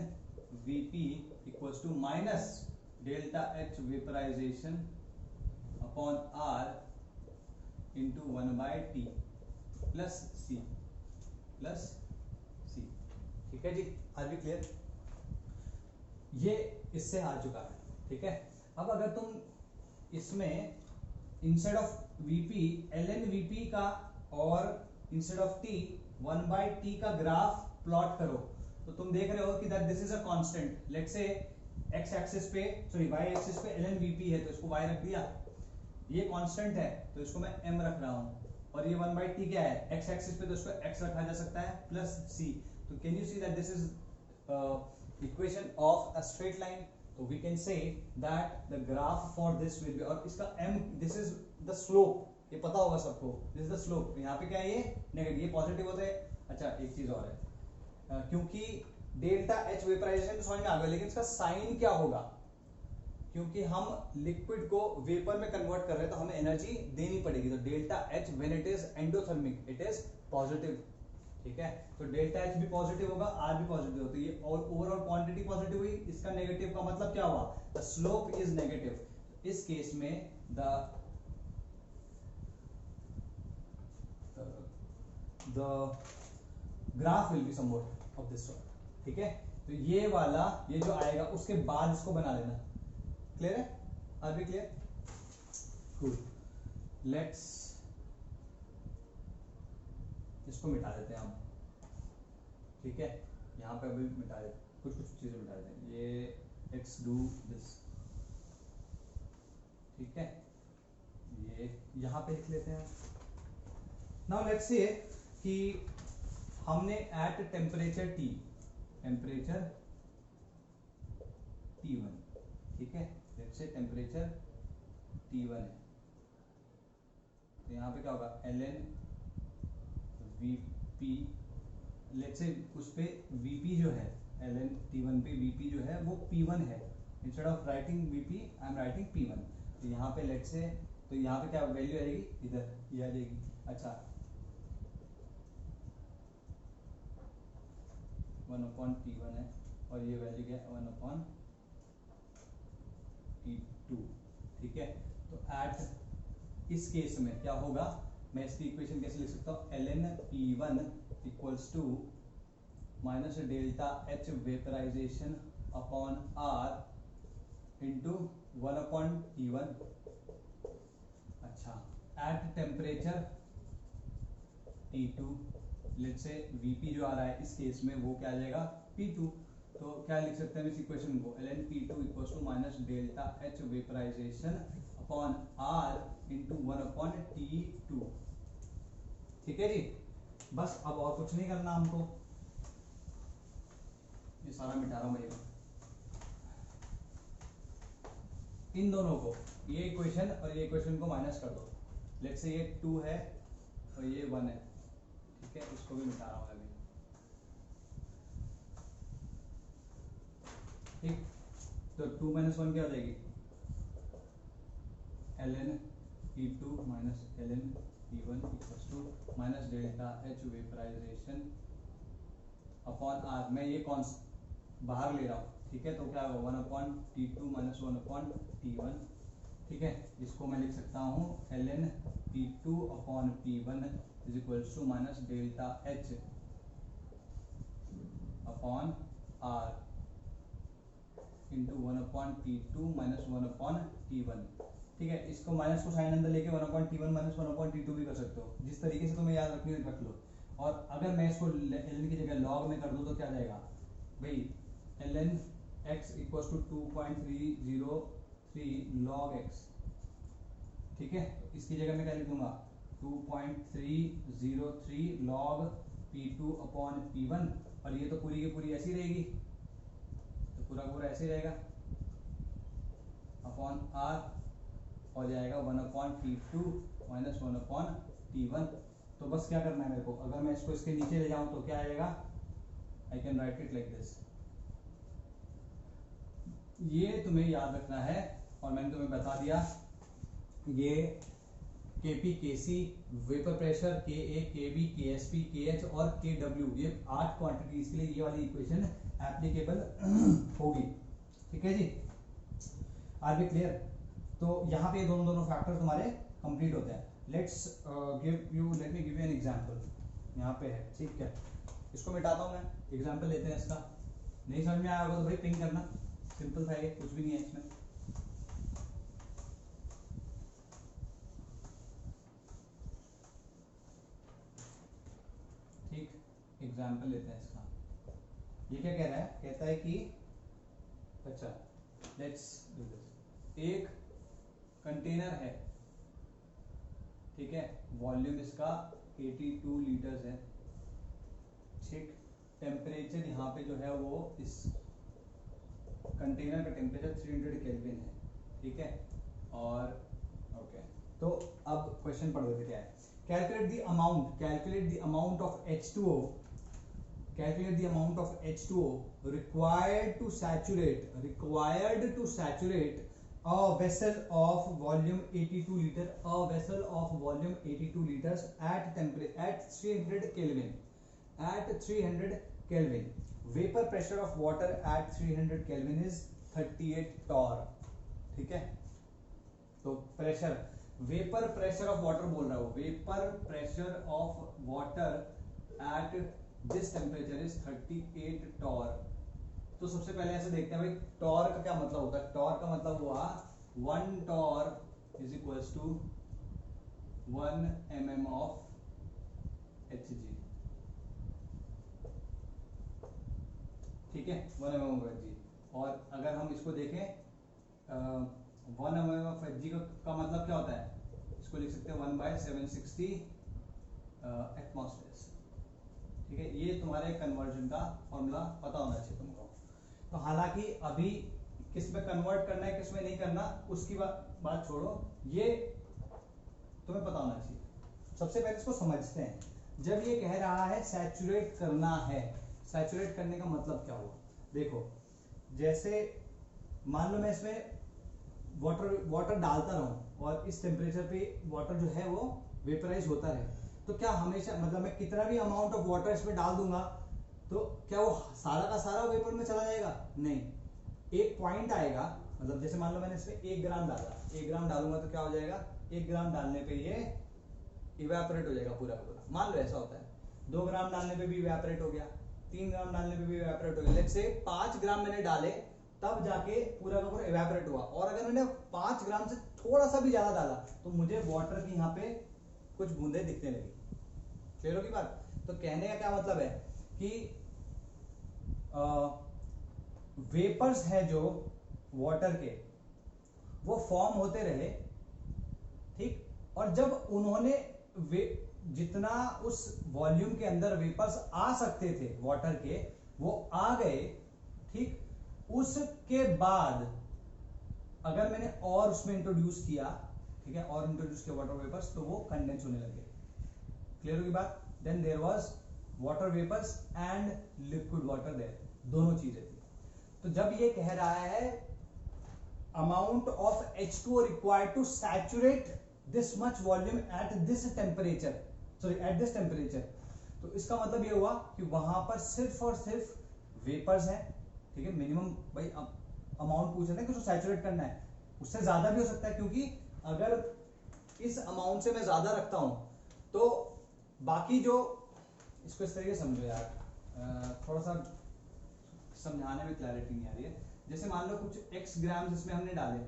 Speaker 1: V P equals to minus delta H vaporization upon R into one by T plus C. ठीक है जी, आज भी क्लियर, ये इससे आ चुका है। ठीक है, अब अगर तुम इसमें instead of VP ln VP का और इंस्टेड ऑफ टी 1/t का ग्राफ प्लॉट करो। तो तुम देख रहे हो कि that this is a constant. Let's say x axis पे सॉरी y एक्सिस पे ln वीपी है तो इसको y रख दिया, ये कांस्टेंट है तो इसको मैं m रख रहा हूं, और ये 1/t क्या है x एक्सिस पे तो इसको x रखा जा सकता है प्लस c। तो can you see that this is equation of a straight line. तो we can say that the graph for this will be, और इसका m this is the slope, ये पता होगा सबको, दिस इज द स्लोप। यहाँ पे क्या है ये नेगेटिव, ये पॉजिटिव होता है। अच्छा एक चीज और है, क्योंकि डेल्टा एच वेपराइजेशन समझ में आ गया, लेकिन इसका साइन क्या होगा, क्योंकि हम लिक्विड को वेपर में कन्वर्ट कर रहे हैं तो हमें एनर्जी देनी पड़ेगी। तो delta H when it is endothermic it is positive, ठीक है। तो डेल्टा एच भी पॉजिटिव होगा, आर भी पॉजिटिव होगा, तो ये ओवरऑल क्वांटिटी पॉजिटिव हुई, इसका नेगेटिव का मतलब क्या हुआ, द स्लोप इज नेगेटिव। इस केस में the graph will be somewhat of this sort, ठीक है। तो ये वाला ये जो आएगा उसके बाद इसको बना लेना। क्लियर है, are be clear, good. Let's इसको मिटा देते हैं हम, ठीक है। यहाँ पे अभी मिटा देते, कुछ चीजें मिटा देते हैं। ये x डू दिस, ठीक है, ये यहाँ पे लिख लेते हैं। नाउ लेट्स से कि हमने at temperature T, temperature T1, ठीक है, लेट्स से टेम्परेचर T1 है, तो यहाँ पे क्या होगा ln Vp, लेट्स से उस पे Vp जो है ln T1 पे Vp जो है वो P1 है, instead of writing Vp I am writing P1। तो यहाँ पे लेट्स से, तो यहाँ पे क्या वैल्यू आएगी, इधर ये आ जाएगी। अच्छा 1/T1 है, और ये वैल्यू क्या है 1/T2, ठीक है। तो एट इस केस में क्या होगा, मैं इसकी इक्वेशन कैसे लिख सकता हूँ, ln P1 equals to minus delta H vaporization upon R into 1/T1। अच्छा at temperature T2, let's say Vp जो आ रहा है इस केस में वो क्या आ जाएगा P2। तो क्या लिख सकते हैं इस इक्वेशन को, ln P2 equals to minus delta H vaporization upon R into 1/T2, ठीक है जी। बस अब और कुछ नहीं करना हमको, ये सारा मिटा रहा हूं मैं, इन दोनों को, ये इक्वेशन और ये इक्वेशन को माइनस कर दो। लेट्स से ये 2 है और ये 1 है, ठीक है, इसको भी मिटा रहा हूं अभी, ठीक। तो 2 - 1 क्या हो जाएगी, ln P2 minus ln P1 equals to minus delta H vaporization upon R। मैं ये कौन बाहर ले रहा हूँ, ठीक है। तो क्या होगा 1/T2 माइनस 1/T1, ठीक है। इसको मैं लिख सकता हूँ ln P2 upon P1 is equals to minus delta H upon R into 1/T2 minus 1/T1, ठीक है। इसको माइनस को साइन अंदर लेके 1/T1 माइनस 1/T2 भी कर सकते हो, जिस तरीके से तुम्हें याद रखनी हो रख लो। और अगर मैं इसको ln की जगह log में कर दूं तो क्या जाएगा भाई, ln x equals to 2.303 log x, ठीक है। तो इसकी जगह मैं क्या लिख दूंगा 2.303 log P2 अपॉन P1, और ये तो पूरी की पूरी ऐसी रहेगी, तो पूरा पूरा ऐसे रहेगा अपॉन R, हो जाएगा 1/T2 माइनस 1/T1। तो बस क्या करना है मेरे को, अगर मैं इसको इसके नीचे ले जाऊं तो क्या आएगा, I can write it like this. ये तुम्हें याद रखना है, और मैंने तुम्हें बता दिया, ये Kp Kc vapour pressure, Ka Kb Ksp Kh और Kw, ये 8 क्वांटिटीज के लिए ये वाली इक्वेशन एप्लीकेबल होगी, ठीक है जी। Are be clear. तो यहाँ पे दोनों फैक्टर तुम्हारे कंप्लीट होते हैं। Let me give you an example, यहाँ पे है, ठीक है। इसको मिटाता हूँ मैं, एग्जांपल लेते हैं इसका। नहीं समझ में आया होगा तो भाई पिंग करना, सिंपल था ये, कुछ भी नहीं है इसमें। ठीक, एग्जाम्पल लेते हैं इसका। ये क्या कह रहा है, कहता है कि अच्छा लेट्स डू दिस। एक कंटेनर है, ठीक है, वॉल्यूम इसका 82 लीटर्स है, ठीक, टेम्परेचर यहाँ पे जो है वो इस कंटेनर का टेम्परेचर 300 केल्विन है, ठीक है, और ओके तो अब क्वेश्चन पढ़ देते क्या है। Calculate the amount of H2O, calculate the amount of H2O required to saturate a vessel of volume 82 liter, a vessel of volume 82 liters at temperature at 300 Kelvin, at 300 Kelvin. Vapor pressure of water at 300 Kelvin is 38 torr, ठीक है। तो pressure, vapour pressure of water बोल रहा हूं, vapour pressure of water at this temperature is 38 torr. तो सबसे पहले ऐसे देखते हैं भाई टॉर का क्या मतलब होता है। टॉर का मतलब हुआ 1 torr is equals to 1 mm of Hg, ठीक है, 1 mm ऑफ Hg। और अगर हम इसको देखें 1 mm ऑफ Hg का मतलब क्या होता है, इसको लिख सकते हैं 1/760 एटमॉस्फेयर, ठीक है। ये तुम्हारे कन्वर्जन का फॉर्मूला पता होना चाहिए तुमको। तो हालांकि अभी किस में कन्वर्ट करना है किस में नहीं करना उसकी बात छोड़ो, ये तुम्हें पता होना चाहिए। सबसे पहले इसको समझते हैं। जब ये कह रहा है सैचुरेट करना है, सैचुरेट करने का मतलब क्या हुआ, देखो जैसे मान लो मैं इसमें वाटर डालता रहूं और इस टेम्परेचर पे वाटर जो है वो वेपराइज होता रहे, तो क्या हमेशा मतलब मैं कितना भी अमाउंट ऑफ वाटर इसमें डाल दूंगा तो क्या वो सारा का सारा वेपर में चला जाएगा? नहीं, एक पॉइंट आएगा, मतलब जैसे मान लो मैंने इसमें 1 ग्राम डाला, 1 ग्राम डालूंगा तो क्या हो जाएगा, 1 ग्राम डालने पे ये इवेपोरेट हो जाएगा पूरा का पूरा। मान लो ऐसा होता है, 2 ग्राम डालने पे भी इवेपोरेट हो गया, 3 ग्राम डालने पे भी इवेपोरेट हो गया। लेट्स से 5 ग्राम मैंने डाले तब जाके पूरा का पूरा इवेपोरेट हुआ, और अगर मैंने 5 ग्राम से थोड़ा सा भी ज्यादा डाला तो मुझे वाटर की यहाँ पे कुछ बूंदे दिखने लगी। क्लियर होगी बात? तो कहने का क्या मतलब है कि वेपर्स है जो वाटर के वो फॉर्म होते रहे, ठीक, और जब उन्होंने जितना उस वॉल्यूम के अंदर वेपर्स आ सकते थे वाटर के वो आ गए, ठीक, उसके बाद अगर मैंने और उसमें इंट्रोड्यूस किया, ठीक है, और इंट्रोड्यूस किया वाटर वेपर्स तो वो कंडेंस होने लगे। क्लियर होगी बात? Then there was water vapours and liquid water there, दोनों चीजें थी। तो जब ये कह रहा है amount of H2O required to saturate this much volume at this temperature, sorry at this temperature, तो इसका मतलब ये हुआ कि वहां पर सिर्फ और सिर्फ वेपर्स हैं, ठीक है। मिनिमम भाई अमाउंट पूछ रहे हैं कि उसको सैचुरेट करना है, उससे ज्यादा भी हो सकता है, क्योंकि अगर इस अमाउंट से मैं ज्यादा रखता हूं तो बाकी जो, इसको इस तरीके से समझो यार, थोड़ा सा समझाने में क्लैरिटी नहीं आ रही है। जैसे मान लो कुछ x ग्राम इसमें हमने डाले,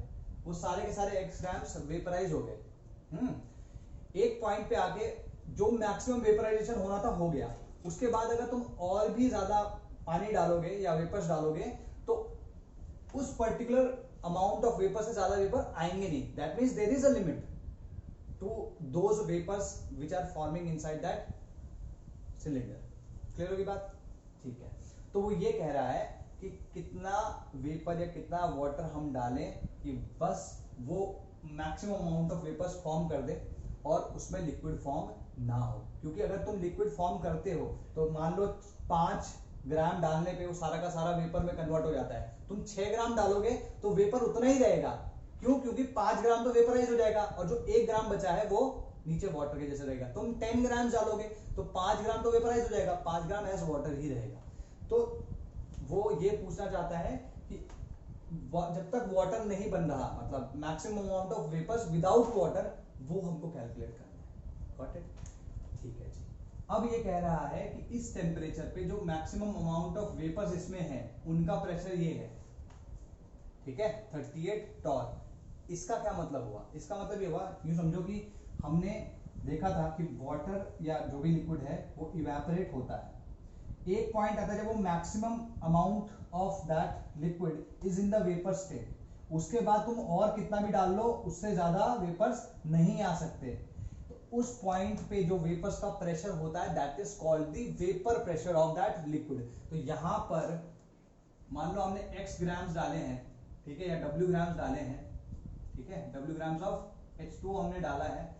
Speaker 1: वो सारे के सारे x ग्राम्स वेपराइज हो गए, एक पॉइंट पे आके जो मैक्सिमम वेपराइजेशन होना था हो गया। उसके बाद अगर तुम और भी ज्यादा पानी डालोगे या वेपर्स डालोगे तो उस पर्टिकुलर अमाउंट ऑफ वेपर से ज्यादा वेपर आएंगे नहीं। That means there is a limit to those vapours which are forming inside that cylinder. Clear होगी बात? ठीक है। तो वो ये कह रहा है कि कितना वेपर या कितना वाटर हम डालें कि बस वो maximum amount of vapours form कर दे और उसमें लिक्विड फॉर्म ना हो। क्योंकि अगर तुम लिक्विड फॉर्म करते हो तो मान लो 5 ग्राम डालने पे वो सारा का सारा वेपर में कन्वर्ट हो जाता है, तुम 6 ग्राम डालोगे तो वेपर उतना ही रहेगा। क्यों? क्योंकि 5 ग्राम तो वेपराइज हो जाएगा और जो 1 ग्राम बचा है वो नीचे वाटर के जैसे रहेगा। तुम 10 ग्राम डालोगे तो 5 ग्राम तो वेपराइज हो जाएगा, 5 ग्राम एज वाटर ही रहेगा। तो वो ये पूछना चाहता है कि जब तक वाटर नहीं बन रहा, मतलब maximum amount of vapours without water, वो हमको कैलकुलेट करना है। Got it? ठीक है जी। अब ये कह रहा है कि इस टेम्परेचर पे जो मैक्सिमम अमाउंट ऑफ वेपर्स इसमें है उनका प्रेशर ये है, ठीक है, 38 टॉर। इसका क्या मतलब हुआ? इसका मतलब ये हुआ, यूं समझो कि हमने देखा था कि वाटर या जो भी लिक्विड है वो इवेपोरेट होता है। एक पॉइंट आता है जब वो maximum amount of that liquid is in the vapour state, उसके बाद तुम और कितना भी डाल लो उससे ज्यादा वेपर्स नहीं आ सकते। तो उस पॉइंट पे जो वेपर्स का प्रेशर होता है that is called the vapour pressure of that liquid. तो यहां पर मान लो हमने x ग्राम्स डाले हैं, ठीक है, या w ग्राम्स डाले हैं, ठीक है, w ग्राम्स ऑफ H2O हमने डाला है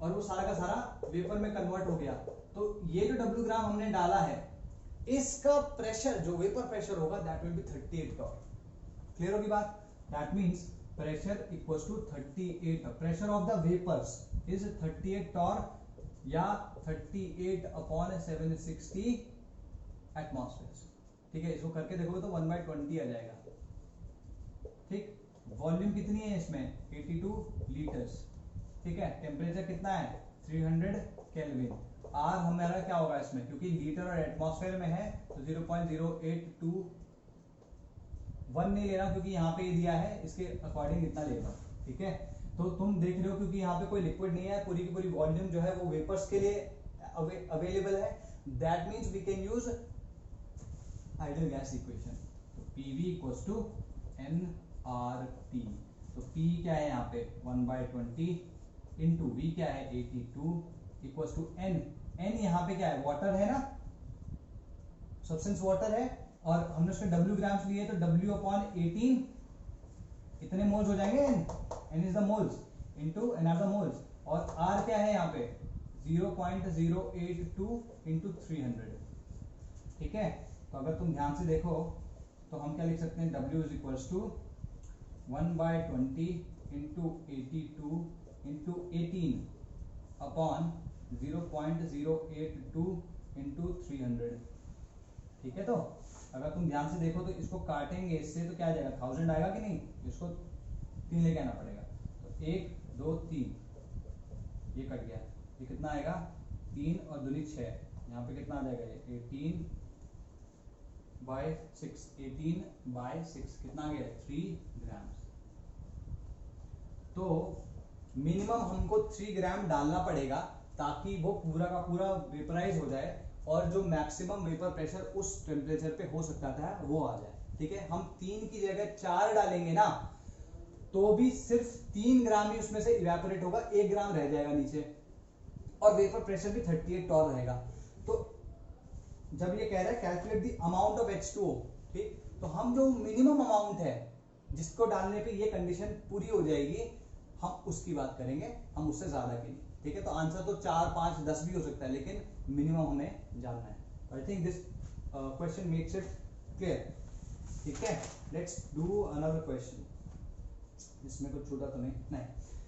Speaker 1: और वो सारा का सारा वेपर में कन्वर्ट हो गया। तो ये जो w ग्राम हमने डाला है इसका प्रेशर जो वेपर प्रेशर होगा that will be 38 torr. Clear होगी बात? That means pressure equals to 38, pressure of the vapours is 38 torr या 38 अपॉन 760 एटमॉस्फेयर। ठीक है, इसको करके देखोगे तो 1/20 आ जाएगा। ठीक, वॉल्यूम कितनी है इसमें 82 लीटर्स। ठीक है, टेम्परेचर कितना है 300 केल्विन। आर हमारा क्या होगा इसमें, क्योंकि लीटर और एटमॉस्फेयर में है तो 0.0821 नहीं ले रहा क्योंकि यहाँ पे दिया है, इसके अकॉर्डिंग इतना लेगा। ठीक है, तो तुम देख रहे हो क्योंकि यहाँ पे कोई लिक्विड नहीं है, पूरी की पूरी वॉल्यूम जो है वो वेपर्स के लिए अवेलेबल है। That means we can use ideal gas equation. तो PV इक्वल्स टू nRT। तो P क्या है यहाँ पे 1/20 इंटू V क्या है 82 इक्वल्स टू N। N यहाँ पे क्या है, वाटर है ना, सब्सटेंस वाटर है, और हमने उसमें W ग्राम्स लिए तो W अपॉन 18 इतने मोल्स हो जाएंगे। N is the moles into N are the moles, और R क्या है यहाँ पे 0.082 इंटू 300। ठीक है, तो अगर तुम ध्यान से देखो तो हम क्या लिख सकते हैं, W is equals to 1/20 into 82 into 18 upon 0.082 into 300। ठीक है, तो अगर तुम ध्यान से देखो तो इसको काटेंगे इससे तो क्या आ जाएगा 1000 आएगा कि नहीं, इसको 3 लेके आना पड़ेगा। तो 1 2 3 ये कट गया, ये कितना आएगा 3 और 2 6, यहाँ पे कितना आ जाएगा ये 18/6, 18/6 कितना आ गया 3 ग्राम्स। तो मिनिमम हमको 3 ग्राम डालना पड़ेगा ताकि वो पूरा का पूरा वेपराइज हो जाए और जो मैक्सिमम वेपर प्रेशर उस टेम्परेचर पे हो सकता था वो आ जाए। ठीक है, हम 3 की जगह 4 डालेंगे ना तो भी सिर्फ 3 ग्राम ही उसमें से इवेपोरेट होगा, 1 ग्राम रह जाएगा नीचे, और वेपर प्रेशर भी 38 टॉर रहेगा। तो जब ये कह रहा है calculate the amount of H2O, ठीक, तो हम जो मिनिमम अमाउंट है जिसको डालने पे ये कंडीशन पूरी हो जाएगी हम उसकी बात करेंगे, हम उससे ज्यादा के लिए। ठीक है, तो आंसर तो 4 5 10 भी हो सकता है लेकिन मिनिमम हमें जानना है। I think this question makes it clear. ठीक है, लेट्स डू अनदर क्वेश्चन। इसमें कुछ छूटा तो नहीं।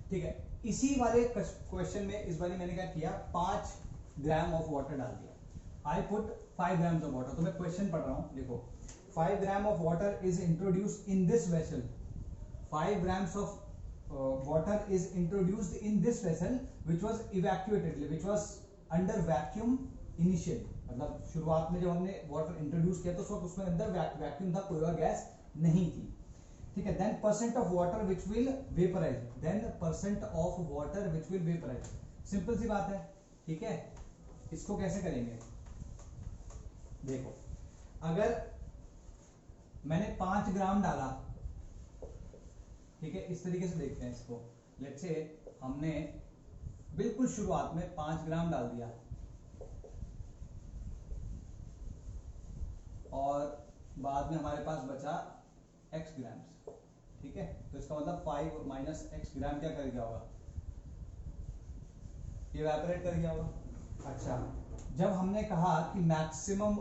Speaker 1: ठीक है, इसी वाले क्वेश्चन में इस बार मैंने क्या किया 5 ग्राम ऑफ वाटर डाल दिया। I put 5 grams of water. तो मैं क्वेश्चन पढ़ रहा हूं, देखो 5 gram of water is introduced in this vessel. 5 grams of water is introduced in this vessel which was evacuated, which was under vacuum initially। मतलब शुरुआत में जब हमने वाटर इंट्रोड्यूस किया तो उस वक्त उसमें अंदर वैक्यूम था, कोई और गैस नहीं थी। ठीक है, then percent of water which will vaporize, then percent of water which will vaporize. Simple सी बात है। ठीक है, इसको कैसे करेंगे, देखो अगर मैंने 5 ग्राम डाला, ठीक है, इस तरीके से देखते हैं इसको। लेट्स से हमने बिल्कुल शुरुआत में 5 ग्राम डाल दिया और बाद में हमारे पास बचा x ग्राम्स। ठीक है, तो इसका मतलब 5 माइनस x ग्राम क्या कर गया होगा, इवेपोरेट कर गया होगा। अच्छा, जब हमने कहा कि maximum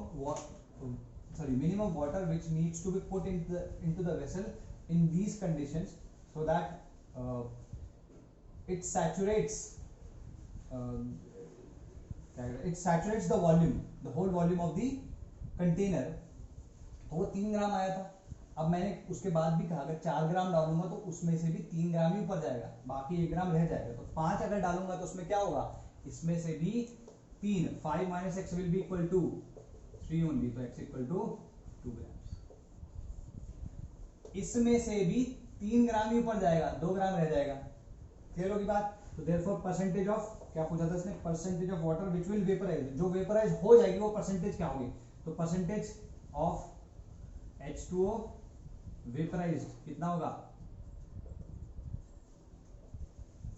Speaker 1: minimum water which needs to be put into the vessel in these conditions so that it saturates the volume, the whole volume of the container, तो वो 3 ग्राम आया था। अब मैंने उसके बाद भी कहा अगर 4 ग्राम डालूंगा तो उसमें से भी 3 ग्राम ही ऊपर जाएगा, बाकी 1 ग्राम रह जाएगा। तो 5 अगर डालूंगा तो उसमें क्या होगा, इसमें से भी 3, 5 minus x will be equal to 3 only, तो x equal to 2 ग्राम। इसमें से भी 3 ग्राम ही ऊपर जाएगा, 2 ग्राम रह जाएगा। क्लियर होगी बात। तो देयरफॉर परसेंटेज ऑफ, क्या पूछा था इसने, percentage of water which will vaporise, जो वेपराइज हो जाएगी वो परसेंटेज क्या होगी, तो परसेंटेज ऑफ H2O वेपराइज्ड कितना होगा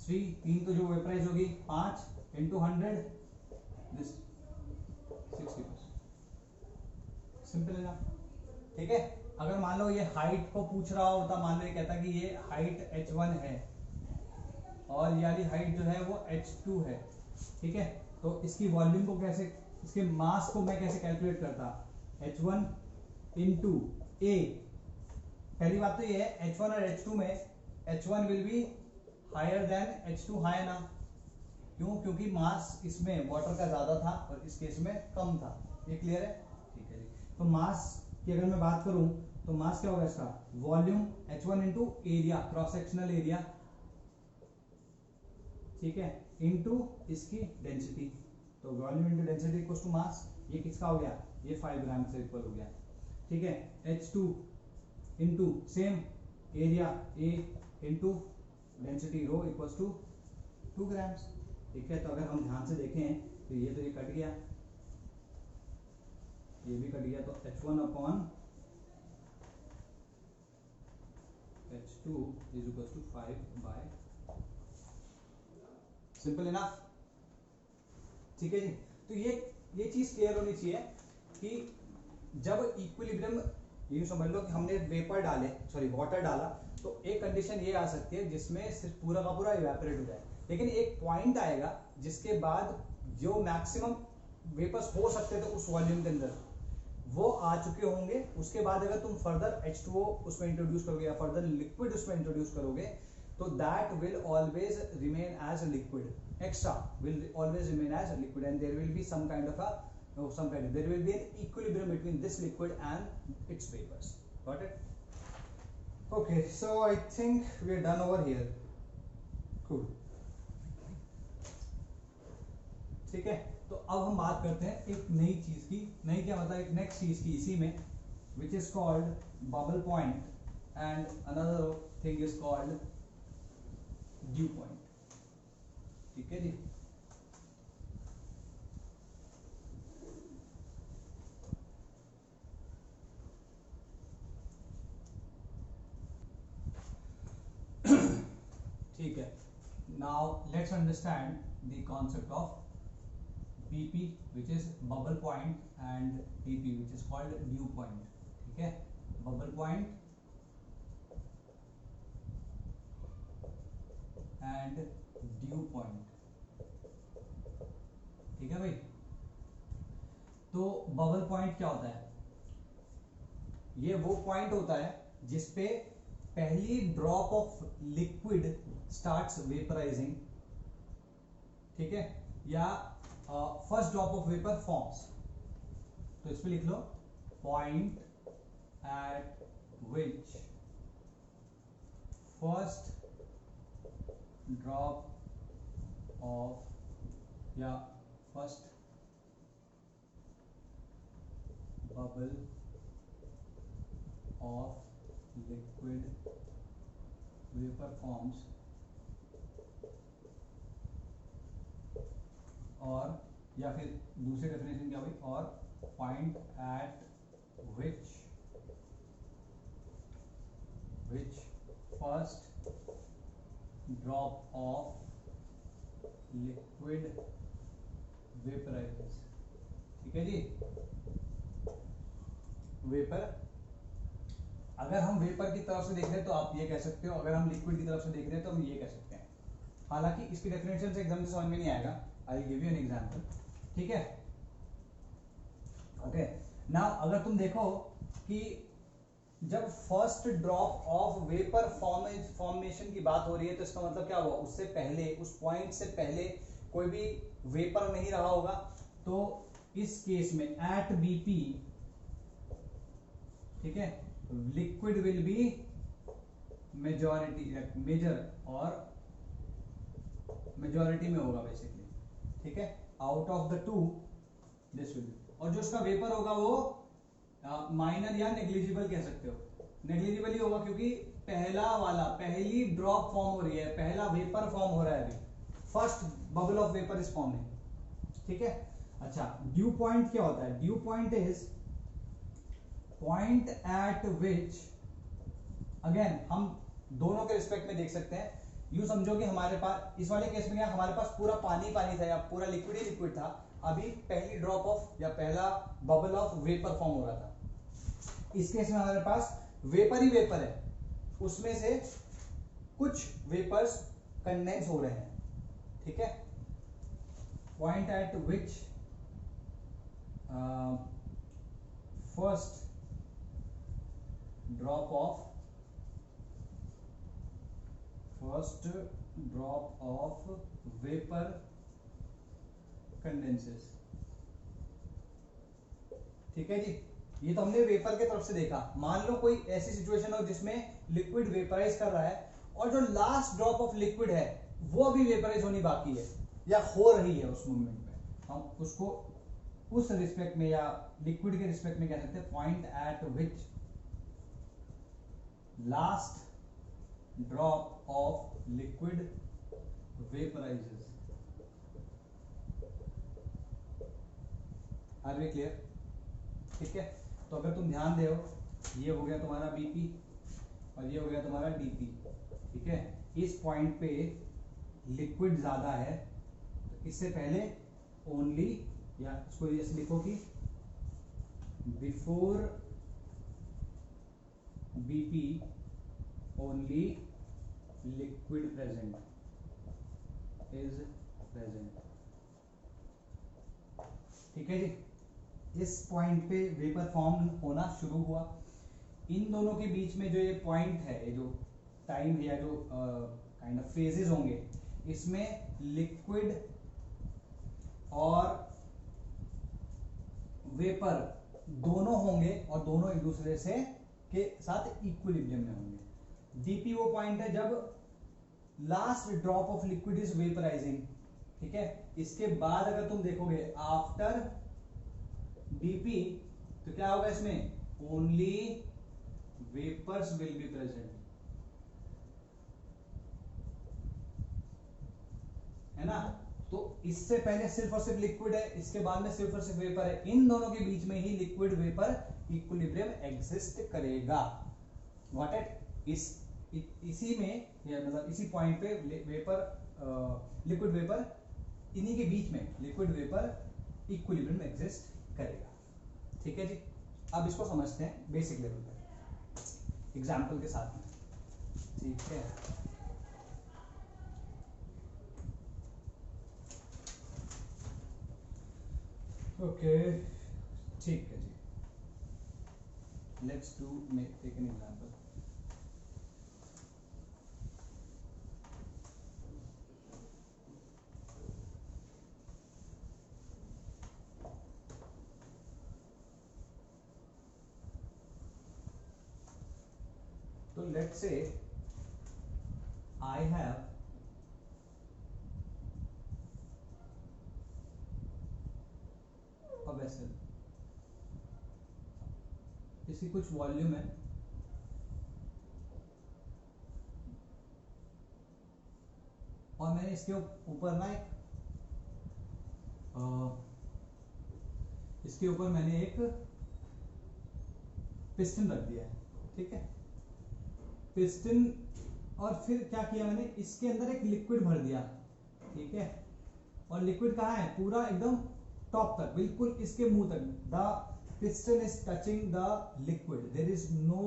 Speaker 1: 3, 3 तो जो वेपराइज होगी 5 इंटू 100 दिस 60%, सिंपल है ना। ठीक है, अगर मान लो ये हाइट को पूछ रहा होता, मान लो ये कहता कि ये हाइट H1 है और ये वाली हाइट जो है वो H2 है, ठीक है, तो इसकी वॉल्यूम को कैसे, इसके मास को मैं कैसे कैलकुलेट करता, H1 इंटू A, पहली बात तो ये है H1 और H2 में H1 will be higher than H2, high ना, क्यों, क्योंकि मास इसमें वाटर का ज्यादा था और इस केस में कम था, ये क्लियर है, ठीक है जी। तो मास की अगर मैं बात करूं तो मास क्या होगा इसका, volume H1 into area, cross sectional area, ठीक है, इंटू इसकी डेंसिटी, तो volume into density equals to mass, ये किसका हो गया, ये 5 ग्राम से इक्वल हो गया, ठीक है। H2 into same area A into density rho equals to 2 grams, ठीक है। तो अगर हम ध्यान से देखें तो ये कट गया, ये भी कट गया, तो H1 upon H2 is equals to 5 by, simple enough, ठीक है जी। तो ये चीज क्लियर होनी चाहिए कि जब इक्विलिब्रियम, ये समझ लो कि हमने वेपर डाले, सॉरी वाटर डाला, तो एक कंडीशन ये आ सकती है जिसमें सिर्फ पूरा का पूरा इवेपोरेट हो जाए, लेकिन एक पॉइंट आएगा जिसके बाद जो मैक्सिमम वेपर्स हो सकते थे उस वॉल्यूम के अंदर वो आ चुके होंगे, उसके बाद अगर तुम फर्दर H2O उसमें इंट्रोड्यूस करोगे या फर्दर लिक्विड उसमें इंट्रोड्यूस करोगे, तो that will always remain as liquid, extra will always remain as a liquid, and there will be some kind of there will be an equilibrium between this liquid and its vapors. Got it? Okay, so I think we are done over here. Cool. ठीक है, तो अब हम बात करते हैं एक नई चीज की, नई क्या मतलब एक नेक्स्ट चीज की इसी में, which is called bubble point, and another thing is called dew point. ठीक है जी। ठीक है, now let's understand the concept of BP which is bubble point and DP which is called dew point, ठीक है, bubble point and dew point, ठीक है भाई। तो बबल पॉइंट क्या होता है, ये वो पॉइंट होता है जिसपे पहली drop of liquid starts vaporizing, ठीक है, या first drop of vapour forms, तो इस पे लिख लो point at which first drop of या first bubble of liquid vapour forms, और या फिर दूसरी डेफिनेशन क्या हुई, और point at which first drop of liquid vaporizes, ठीक है जी। वेपर, अगर हम वेपर की तरफ से देख रहे हैं तो आप ये कह सकते हो, अगर हम लिक्विड की तरफ से देख रहे हैं तो हम ये कह सकते हैं, हालांकि इसकी डेफिनेशन से एग्जाम से समझ में नहीं आएगा, I give you an example, ठीक है। ओके, नाउ अगर तुम देखो कि जब first drop of vapour formation की बात हो रही है, तो इसका मतलब क्या हुआ, उससे पहले, उस पॉइंट से पहले कोई भी वेपर नहीं रहा होगा, तो इस केस में एट BP, ठीक है, liquid will be majority, major और मेजॉरिटी में होगा बेसिकली, ठीक है, out of the two this will be, और जो उसका वेपर होगा वो माइनर या नेग्लिजिबल कह सकते हो, नेग्लिजिबल ही होगा क्योंकि पहला वाला, पहली ड्रॉप फॉर्म हो रही है, पहला वेपर फॉर्म हो रहा है अभी, first bubble of vapour is forming. ठीक है, अच्छा ड्यू पॉइंट क्या होता है? Due point is point at which, again हम दोनों के रिस्पेक्ट में देख सकते हैं। यूं समझो कि हमारे पास इस वाले केस में क्या, हमारे पास पूरा पानी पानी था या पूरा लिक्विड ही लिक्विड था, अभी पहली ड्रॉप ऑफ या पहला बबल ऑफ वेपर फॉर्म हो रहा था। इस केस में हमारे पास वेपर ही वेपर है, उसमें से कुछ वेपर्स कंडेंस हो रहे हैं। ठीक है, point at which first drop of vapour condenses. ठीक है जी, ये तो हमने वेपर के तरफ से देखा। मान लो कोई ऐसी सिचुएशन हो जिसमें लिक्विड वेपराइज कर रहा है और जो लास्ट ड्रॉप ऑफ लिक्विड है वो अभी वेपराइज होनी बाकी है या हो रही है, उस मोमेंट में हम उसको उस रिस्पेक्ट में या लिक्विड के रिस्पेक्ट में कह सकते हैं point at which last drop of liquid vaporizes. Are we clear? ठीक है, तो अगर तुम ध्यान दो, ये हो गया तुम्हारा बीपी और ये हो गया तुम्हारा डीपी। ठीक है, इस पॉइंट पे लिक्विड ज्यादा है, तो इससे पहले ओनली, या इसको ऐसे लिखो कि before BP only liquid present is present. ठीक है जी, इस पॉइंट पे वेपर फॉर्म होना शुरू हुआ। इन दोनों के बीच में जो ये पॉइंट है, ये जो टाइम है या जो काइंड ऑफ फेजेस होंगे, इसमें लिक्विड और वेपर दोनों होंगे और दोनों एक दूसरे से के साथ इक्विलिब्रियम में होंगे। डीपी वो पॉइंट है जब last drop of liquid is वेपराइजिंग। ठीक है, इसके बाद अगर तुम देखोगे आफ्टर डीपी तो क्या होगा इसमें? Only vapours will be present, है ना। तो इससे पहले सिर्फ और सिर्फ लिक्विड है, इसके बाद में सिर्फ और सिर्फ वेपर है। इन दोनों के बीच में ही लिक्विड वेपर इक्विलिब्रियम एग्जिस्ट करेगा। व्हाट इट इसी में, या मतलब इसी पॉइंट पे वेपर लिक्विड वेपर, इन्हीं के बीच में लिक्विड वेपर इक्विलिब्रियम एग्जिस्ट करेगा। ठीक है जी, अब इसको समझते हैं बेसिक लेवल पे एग्जाम्पल के साथ में। ठीक है, ओके ठीक है जी, let's do take an example. So let's say I have a vessel, इसकी कुछ वॉल्यूम है और मैंने इसके ऊपर ना इसके ऊपर मैंने एक पिस्टन रख दिया है। ठीक है, पिस्टन, और फिर क्या किया मैंने, इसके अंदर एक लिक्विड भर दिया। ठीक है, और लिक्विड कहाँ है? पूरा एकदम टॉप तक, बिल्कुल इसके मुंह तक। The piston is touching the liquid, there is no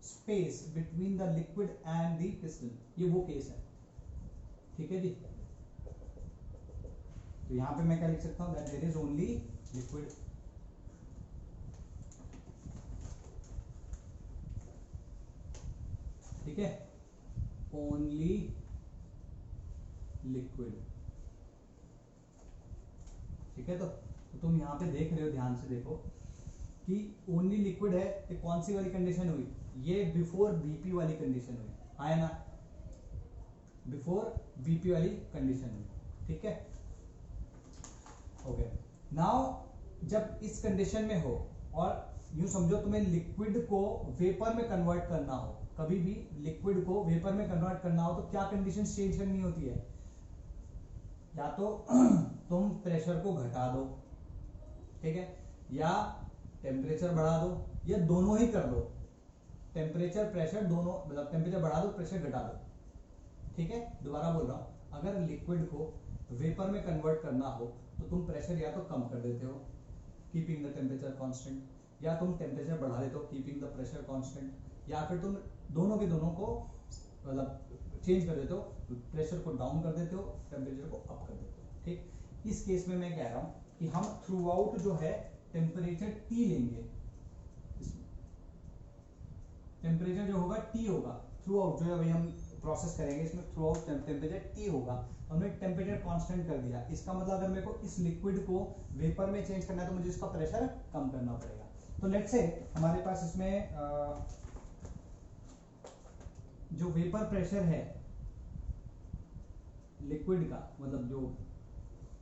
Speaker 1: space between the liquid and the piston. ये वो केस है। ठीक है जी, तो यहां पे मैं क्या लिख सकता हूं? That there is only liquid. ठीक है, ओनली लिक्विड। ठीक है, तो तुम यहां पे देख रहे हो, ध्यान से देखो कि ओनली लिक्विड है। ये कौन सी वाली कंडीशन हुई? ये बिफोर बीपी वाली कंडीशन हुई, है ना, बिफोर बीपी वाली कंडीशन हुई। ठीक है, ओके। नाउ जब इस कंडीशन में हो और यूं समझो तुम्हें लिक्विड को वेपर में कन्वर्ट करना हो, कभी भी लिक्विड को वेपर में कन्वर्ट करना हो तो क्या कंडीशन चेंज करनी होती है? या तो तुम प्रेशर को घटा दो, ठीक है, या टेम्परेचर बढ़ा दो, या दोनों ही कर दो, टेम्परेचर प्रेशर दोनों, मतलब टेम्परेचर बढ़ा दो प्रेशर घटा दो, ठीक है। दोबारा बोल रहा हूं, अगर लिक्विड को वेपर में कन्वर्ट करना हो तो तुम प्रेशर या तो कम कर देते हो कीपिंग द टेम्परेचर कांस्टेंट, या तुम टेम्परेचर बढ़ा देते हो कीपिंग द प्रेशर कांस्टेंट, या फिर तुम दोनों के दोनों को मतलब चेंज कर देते हो, प्रेशर को डाउन कर देते हो, टेम्परेचर को अप कर देते हो, ठीक। इस केस में मैं कह रहा हूं कि हम थ्रू आउट जो है टेम्परेचर T लेंगे, टेम्परेचर जो होगा T होगा थ्रू आउट, जो अभी हम प्रोसेस करेंगे इसमें थ्रू आउट टेम्परेचर T होगा। हमने टेम्परेचर कांस्टेंट कर दिया, इसका मतलब अगर मेरे को इस लिक्विड को वेपर में चेंज करना है तो मुझे इसका प्रेशर कम करना पड़ेगा। तो लेट्स से हमारे पास इसमें जो वेपर प्रेशर है लिक्विड का, मतलब जो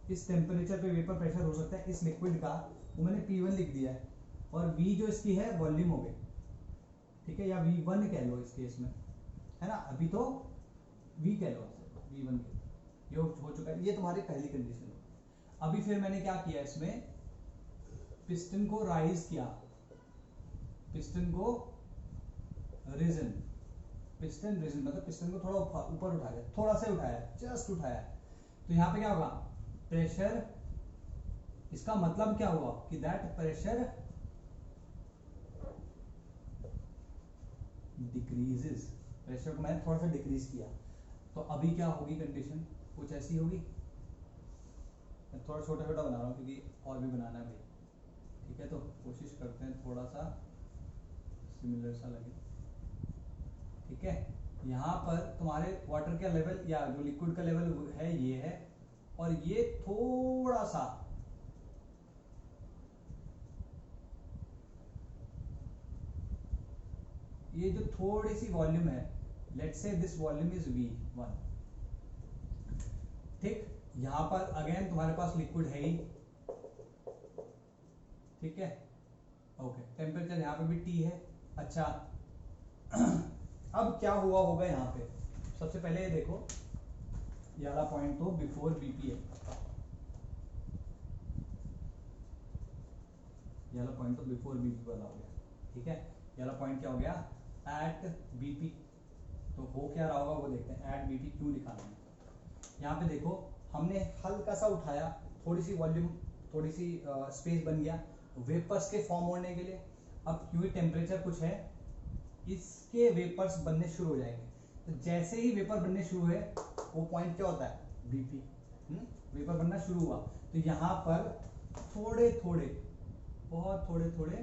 Speaker 1: इस टेम्परेचर पे वेपर प्रेशर हो सकता है इस लिक्विड का, वो मैंने P1 लिख दिया है, और V जो इसकी है वॉल्यूम हो गई, ठीक है, या V1 कह लो इस केस में, है ना। अभी तो V कह लो, V1 के ये हो चुका है, ये तुम्हारी पहली कंडीशन है। अभी फिर मैंने क्या किया, इसमें पिस्टन को राइज किया, पिस्टन को रिजन, पिस्टन रिजन मतलब पिस्टन को थोड़ा ऊपर उठाया, थोड़ा सा उठाया, जस्ट उठाया, तो यहां पे क्या होगा, प्रेशर, इसका मतलब क्या हुआ कि दैट प्रेशर डिक्रीजेस, प्रेशर को मैंने थोड़ा सा डिक्रीज किया, तो अभी क्या होगी कंडीशन, कुछ ऐसी होगी, मैं थोड़ा छोटा छोटा बना रहा हूँ क्योंकि और भी बनाना है भाई, ठीक है, तो कोशिश करते हैं थोड़ा सा सिमिलर सा लगे, ठीक है। यहाँ पर तुम्हारे वाटर का लेवल या जो लिक्विड का लेवल है ये है, और ये थोड़ा सा ये जो थोड़ी सी वॉल्यूम है, let's say this volume is V1, ठीक। यहां पर अगेन तुम्हारे पास लिक्विड है ही, ठीक है, ओके, टेम्परेचर यहां पे भी T है, अच्छा। अब क्या हुआ होगा यहाँ पे, सबसे पहले ये देखो, ये वाला पॉइंट तो बिफोर BP है, ये वाला पॉइंट तो बिफोर BP वाला हो गया, ठीक है। ये वाला पॉइंट क्या हो गया, एट BP, तो हो क्या रहा होगा वो देखते हैं, एट BP क्यों लिखा है। यहाँ पे देखो हमने हल्का सा उठाया, थोड़ी सी वॉल्यूम, थोड़ी सी स्पेस बन गया वेपर्स के फॉर्म होने के लिए। अब क्योंकि टेम्परेचर कुछ है, इसके वेपर्स बनने शुरू हो जाएंगे, तो जैसे ही वेपर बनने शुरू हुए वो पॉइंट क्या होता है, BP, वेपर बनना शुरू हुआ, तो यहाँ पर थोड़े थोड़े, बहुत थोड़े थोड़े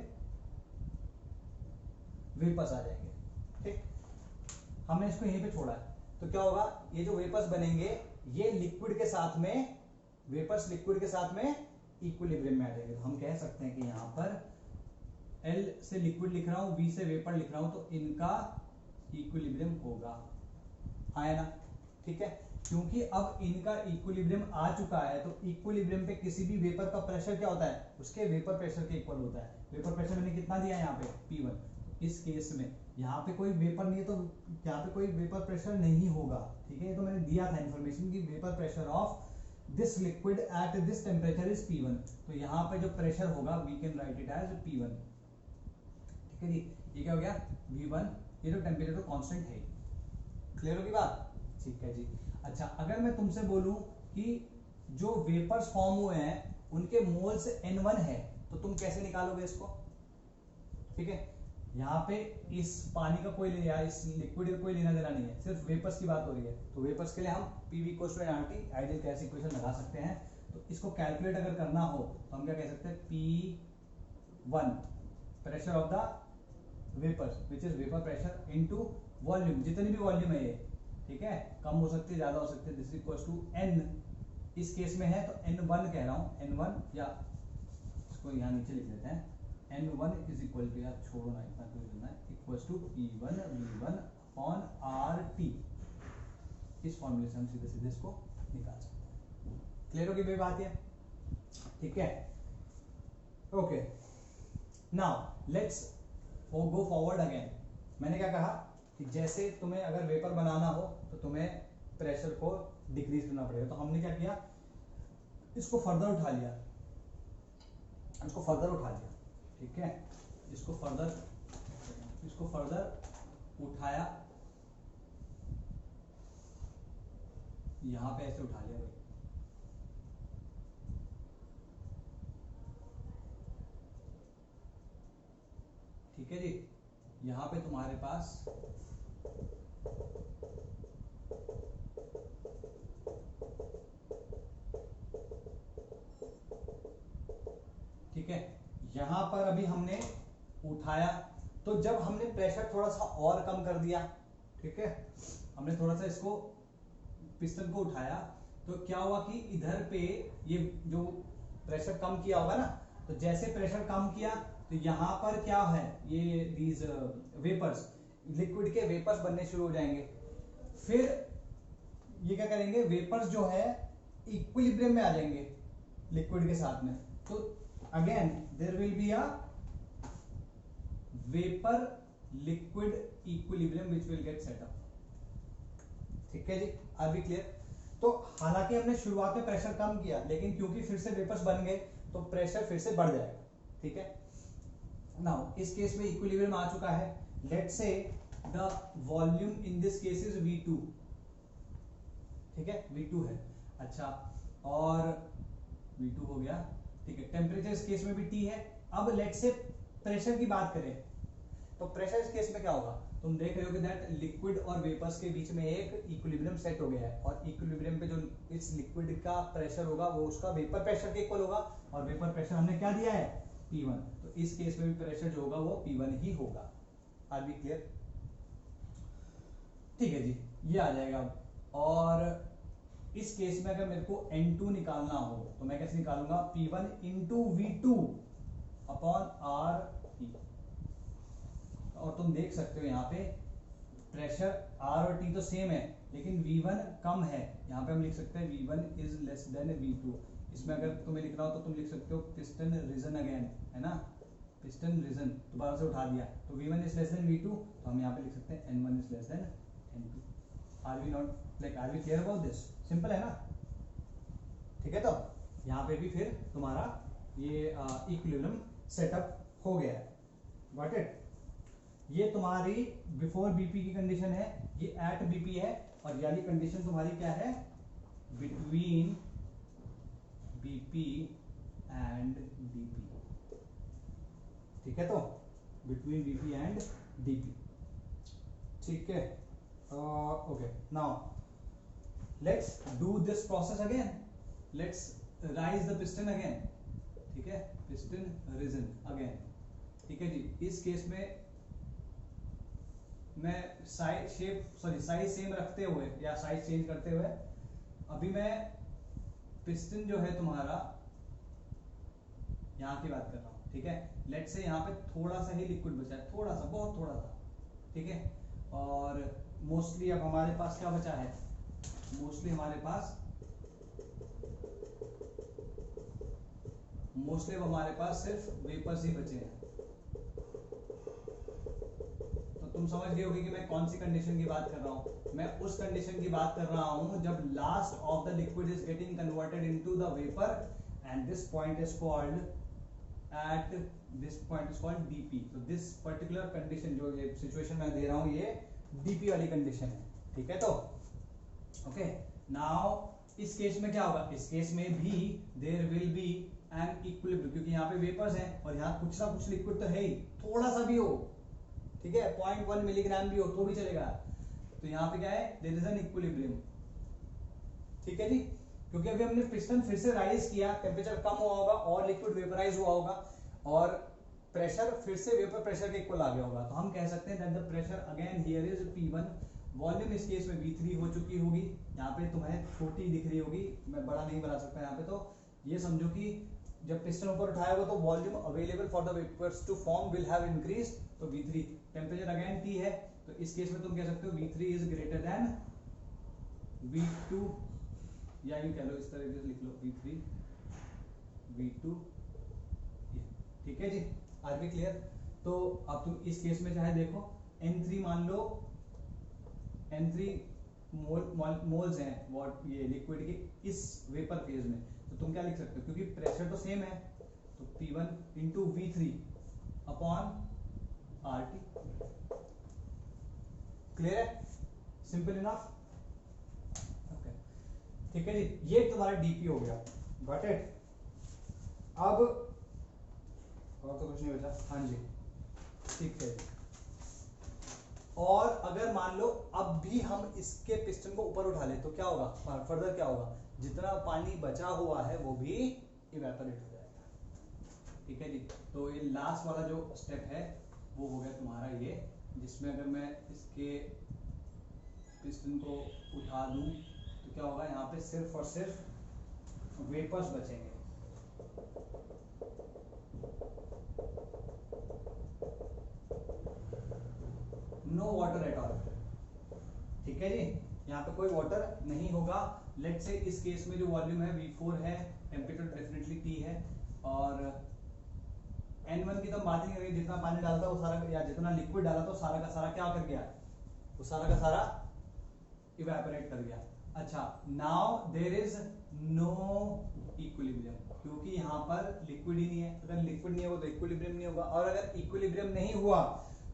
Speaker 1: वेपर्स आ जाएंगे, ठीक। हमने इसको यहीं पे छोड़ा है, तो क्या होगा, ये जो वेपर्स बनेंगे ये लिक्विड के साथ में, वेपर्स लिक्विड के साथ में इक्विलिब्रियम में आ जाएंगे। तो हम कह सकते हैं कि यहां पर L से लिक्विड लिख रहा हूं, V से वेपर लिख रहा हूं, तो इनका इक्विलिब्रियम होगा, आया ना, ठीक है। क्योंकि अब इनका इक्विलिब्रियम आ चुका है, तो इक्विलिब्रियम पे किसी भी वेपर का प्रेशर क्या होता है, उसके वेपर प्रेशर के इक्वल होता है। वेपर प्रेशर मैंने कितना दिया यहाँ पे, P1। इस केस में यहाँ पे कोई वेपर नहीं है, तो यहाँ पे कोई वेपर प्रेशर नहीं होगा, ठीक है। ये तो मैंने दिया था इन्फॉर्मेशन की vapour pressure of this liquid at this temperature is P1, तो यहाँ पे जो प्रेशर होगा we can write it as P1, ठीक है जी। ये क्या हो गया, V1, ये जो टेम्परेचर तो कांस्टेंट है, क्लियर होगी बात, ठीक है जी। अच्छा, अगर मैं तुमसे बोलूं कि जो वेपर्स फॉर्म हुए हैं उनके मोल्स N1 है, तो तुम कैसे निकालोगे इसको, ठीक है। यहाँ पे इस पानी का कोई या इस लिक्विड का कोई लेना देना नहीं है, सिर्फ वेपर्स की बात हो रही है, तो वेपर्स के लिए हम PV = nRT ideal gas equation लगा सकते हैं। तो इसको कैलकुलेट अगर करना हो तो हम क्या कह सकते हैं, P1 pressure of the vapours which is vapour pressure into volume, जितनी भी वॉल्यूम है ये, ठीक है, कम हो सकती है ज्यादा हो सकती है, दिस इक्वल्स टू N, इस केस में है तो N1 कह रहा हूं, N1, या इसको यहाँ नीचे लिख लेते हैं, N1 इज इक्वल टू, यार छोड़ो ना, इतना क्यों लिखना है, equals to P1 V1 upon RT, इस फॉर्मूले से हम सीधे सीधे इसको निकाल सकते हैं। क्लियर होगी भाई बात, ये ठीक है, okay. Now let's go forward again. मैंने क्या कहा कि जैसे तुम्हें अगर वेपर बनाना हो तो तुम्हें प्रेशर को डिक्रीज करना पड़ेगा, तो हमने क्या किया, इसको फर्दर उठा लिया, इसको फर्दर उठा लिया, ठीक है, इसको फर्दर उठाया, यहां पे ऐसे उठा लिया भाई, ठीक है जी। यहां पे तुम्हारे पास ठीक है, यहां पर अभी हमने उठाया, तो जब हमने प्रेशर थोड़ा सा और कम कर दिया, ठीक है, हमने थोड़ा सा इसको पिस्टन को उठाया, तो क्या हुआ कि इधर पे ये जो प्रेशर कम किया होगा ना, तो जैसे प्रेशर कम किया तो यहां पर क्या है, ये दीज वेपर्स, लिक्विड के वेपर्स बनने शुरू हो जाएंगे। फिर ये क्या करेंगे, वेपर्स जो है इक्विलिब्रियम में आ जाएंगे लिक्विड के साथ में, तो again there will be a vapour liquid equilibrium which will get set up, ठीक है जी, आर बी क्लियर। तो हालांकि हमने शुरुआत में प्रेशर कम किया, लेकिन क्योंकि फिर से वेपर्स बन गए तो प्रेशर फिर से बढ़ जाएगा, ठीक है। नाउ इस केस में इक्विलिब्रियम आ चुका है, let's say the volume in this case is V2, ठीक है, V2 है, अच्छा, और V2 हो गया, ठीक है, टेम्परेचर इस केस में भी T है। अब लेट्स से प्रेशर की बात करें, तो प्रेशर इस केस में क्या होगा, तुम देख रहे हो कि दैट लिक्विड और वेपर्स के बीच में एक इक्विलिब्रियम सेट हो गया है, और इक्विलिब्रियम पे जो इस लिक्विड का प्रेशर होगा वो उसका वेपर प्रेशर के इक्वल होगा, और वेपर प्रेशर हमने क्या दिया है, P1, तो इस केस में भी प्रेशर जो होगा वो P1 ही होगा, आर बी क्लियर, ठीक है जी, ये आ जाएगा। और इस केस में अगर मेरे को N2 निकालना हो तो मैं कैसे निकालूंगा, P1 into V2 upon RT, और तुम देख सकते हो यहाँ पे प्रेशर R और T तो सेम है, लेकिन V1 कम है, यहाँ पे हम लिख सकते हैं V1 is less then V2। इसमें अगर तुम्हें लिखना हो तो तुम लिख सकते हो पिस्टन रीजन अगेन, है ना, पिस्टन रीजन दोबारा से उठा दिया, तो V1 is less then V2, तो हम यहाँ पे लिख सकते हैं N1 is less than N2। Are we not like, are we clear about this, simple है ना, ठीक है। तो यहाँ पे भी फिर तुम्हारा ये इक्विलिब्रियम सेटअप हो गया है, गॉट इट। ये तुम्हारी बिफोर बीपी की कंडीशन है, ये एट बीपी है, और ये वाली कंडीशन तुम्हारी क्या है, बिटवीन बीपी एंड डीपी, ठीक है, तो बिटवीन बीपी एंड डीपी, ठीक है, okay. Now let's do this process again, let's rise the piston again, ठीक है, पिस्टन रिजन अगेन, ठीक है जी। इस केस में मैं साइज सेम रखते हुए या साइज चेंज करते हुए, अभी मैं पिस्टन जो है तुम्हारा यहाँ की बात कर रहा हूँ, ठीक है, लेट से यहाँ पे थोड़ा सा ही लिक्विड बचा है, थोड़ा सा, बहुत थोड़ा सा, ठीक है, और मोस्टली अब हमारे पास क्या बचा है, मोस्टली हमारे पास सिर्फ वेपर्स ही बचे हैं। तो तुम समझ गए होगे कि मैं कौन सी कंडीशन की बात कर रहा हूं, मैं उस कंडीशन की बात कर रहा हूं जब last of the liquid is getting converted into the vapour, and this point is called DP. तो दिस पर्टिकुलर कंडीशन जो ये सिचुएशन मैं दे रहा हूं ये डीपी वाली कंडीशन है, ठीक है। तो ओके, नाउ इस केस में क्या होगा, इस केस में भी there will be an equilibrium, क्योंकि यहाँ पे वेपर्स हैं और यहाँ कुछ ना कुछ लिक्विड तो है ही, थोड़ा सा भी हो, ठीक है, 0.1 मिलीग्राम भी हो तो भी चलेगा, तो यहाँ पे क्या है, देयर इज एन इक्विलिब्रियम, ठीक है जी। क्योंकि अभी हमने पिस्टन फिर से राइज किया, टेम्परेचर कम हुआ होगा और लिक्विड वेपराइज हुआ होगा, और प्रेशर फिर से वेपर प्रेशर के इक्वल आ गया होगा, तो हम कह सकते हैं that the pressure again here is P1, volume इस केस में V3 हो चुकी होगी, यहाँ पे तुम्हें छोटी दिख रही होगी, मैं बड़ा नहीं बना सकता यहाँ पे, तो ये समझो कि जब पिस्टन ऊपर उठाया होगा तो volume available for the vapours to form will have increased, तो V3, टेम्परेचर अगेन T है, तो इस केस में तुम कह सकते हो V3 is greater than V2, या यूं कह लो, इस तरह से लिख लो V2, ठीक है जी, आर बी क्लियर। तो अब तुम इस केस में चाहे देखो N3 मान लो, N3 मोल्स हैं वॉट ये लिक्विड के इस वेपर फेज में, तो तुम क्या लिख सकते हो, क्योंकि प्रेशर तो सेम है, तो P1 into V3 upon RT। Clear है, सिंपल इनफ। ओके ठीक है जी, ये तुम्हारा डीपी हो गया, गॉट इट। अब और तो कुछ नहीं बचा, हाँ जी ठीक है। और अगर मान लो अब भी हम इसके पिस्टन को ऊपर उठा ले तो क्या होगा, फर्दर क्या होगा, जितना पानी बचा हुआ है वो भी इवेपोरेट हो जाएगा। ठीक है जी, तो ये लास्ट वाला जो स्टेप है वो हो गया तुम्हारा ये, जिसमें अगर मैं इसके पिस्टन को उठा दूं तो क्या होगा, यहाँ पे सिर्फ और सिर्फ वेपर्स बचेंगे। No water at all. ठीक है जी, यहाँ पे कोई वाटर नहीं होगा। लेट से इस केस में जो वॉल्यूम है V4 है, टेम्परेचर डेफिनेटली T है, और N1 की तो बात ही नहीं करेंगे, जितना पानी डालता वो सारा, या जितना लिक्विड डाला तो सारा का सारा क्या कर गया, वो सारा का सारा इवेपोरेट कर गया। अच्छा, now there is no equilibrium, क्योंकि यहाँ पर लिक्विड ही नहीं है। अगर लिक्विड नहीं होगा तो इक्विलिब्रियम नहीं होगा, और अगर इक्विलिब्रियम नहीं हुआ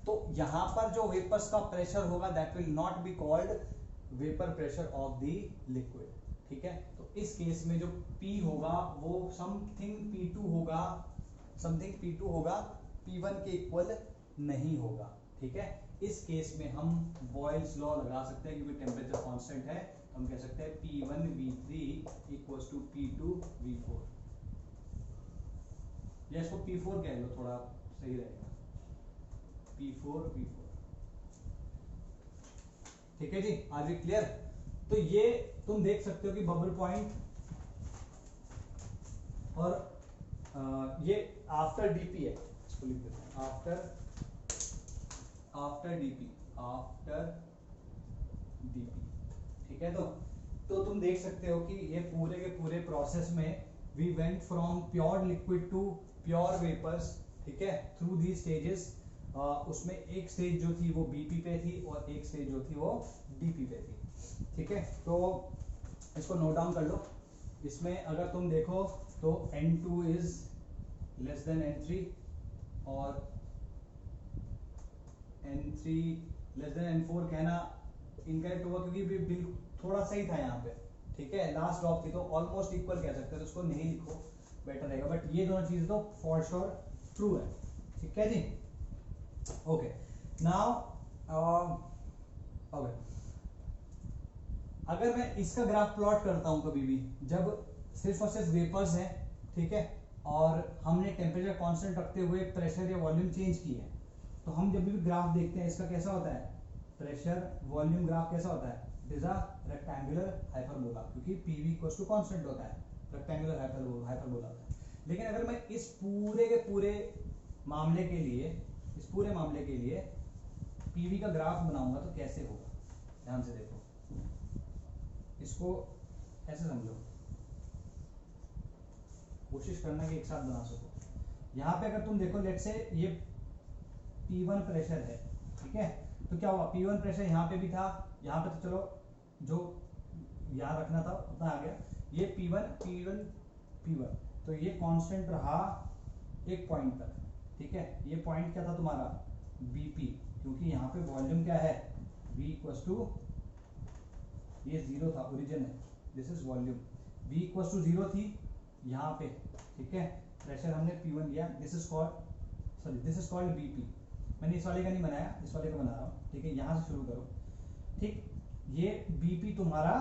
Speaker 1: तो यहाँ पर जो वेपर्स का प्रेशर होगा that will not be called vapour pressure of the liquid. ठीक है, तो इस केस में जो P होगा वो समथिंग P2 होगा, समथिंग P2 होगा, P1 के इक्वल नहीं होगा। ठीक है, इस केस में हम बॉयल्स लॉ लगा सकते हैं, क्योंकि टेम्परेचर कांस्टेंट है, तो हम कह सकते हैं P1 V3 equals to P2 V4, या इसको P4 कह लो, थोड़ा सही रहेगा, P4 V4। ठीक है जी, आर वी क्लियर। तो ये तुम देख सकते हो कि बबल पॉइंट, और ये आफ्टर डीपी है, इसको लिख देते हैं आफ्टर डीपी। ठीक है, तो तुम देख सकते हो कि ये पूरे के पूरे प्रोसेस में we went from pure liquid to pure vapours. ठीक है, थ्रू दी स्टेजेस। उसमें एक स्टेज जो थी वो बीपी पे थी, और एक स्टेज जो थी वो डीपी पे थी। ठीक है, तो इसको नोट डाउन कर लो। इसमें अगर तुम देखो तो N2 is less then N3, और N3 लेस देन N4 कहना इनकरेक्ट होगा, क्योंकि बिल थोड़ा सही था यहाँ पे। ठीक है, लास्ट ड्रॉप थी तो ऑलमोस्ट इक्वल कह सकते हैं, तो उसको नहीं लिखो, बेटर रहेगा। बट ये दोनों चीजें तो फॉर श्योर ट्रू है। ठीक है जी, ओके नाउ ओके, अगर मैं इसका ग्राफ प्लॉट करता हूं कभी भी, जब सिर्फ और सिर्फ वेपर्स है, ठीक है, और हमने टेम्परेचर कांस्टेंट रखते हुए प्रेशर या वॉल्यूम चेंज की है, तो हम जब भी ग्राफ देखते हैं इसका कैसा होता है, प्रेशर वॉल्यूम ग्राफ कैसा होता है, it is a rectangular hyperbola, क्योंकि PV इक्वल्स टू कांस्टेंट होता है, रेक्टेंगुलर हाइपरबोला होता है। लेकिन अगर मैं इस पूरे के पूरे मामले के लिए, PV का ग्राफ बनाऊंगा तो कैसे होगा, ध्यान से देखो, इसको ऐसे समझो, कोशिश करना कि एक साथ बना सको। यहाँ पे अगर तुम देखो, लेट से ये P1 प्रेशर है, ठीक है, तो क्या हुआ, P1 प्रेशर यहाँ पे भी था, यहाँ पे तो चलो जो यहाँ रखना था उतना आ गया। ये P1, तो ये कांस्टेंट रहा एक पॉइंट तक। ठीक है, ये पॉइंट क्या था तुम्हारा, BP, क्योंकि यहाँ पे वॉल्यूम क्या है, V इक्वल्स टू, ये 0 था, ओरिजिन है, this is volume, V equals to 0 थी यहाँ पे। ठीक है, प्रेशर हमने P1 लिया, दिस इज कॉल्ड BP। मैंने इस वाले का नहीं बनाया, इस वाले का बना रहा हूँ। ठीक है, यहाँ से शुरू करो। ठीक, ये BP तुम्हारा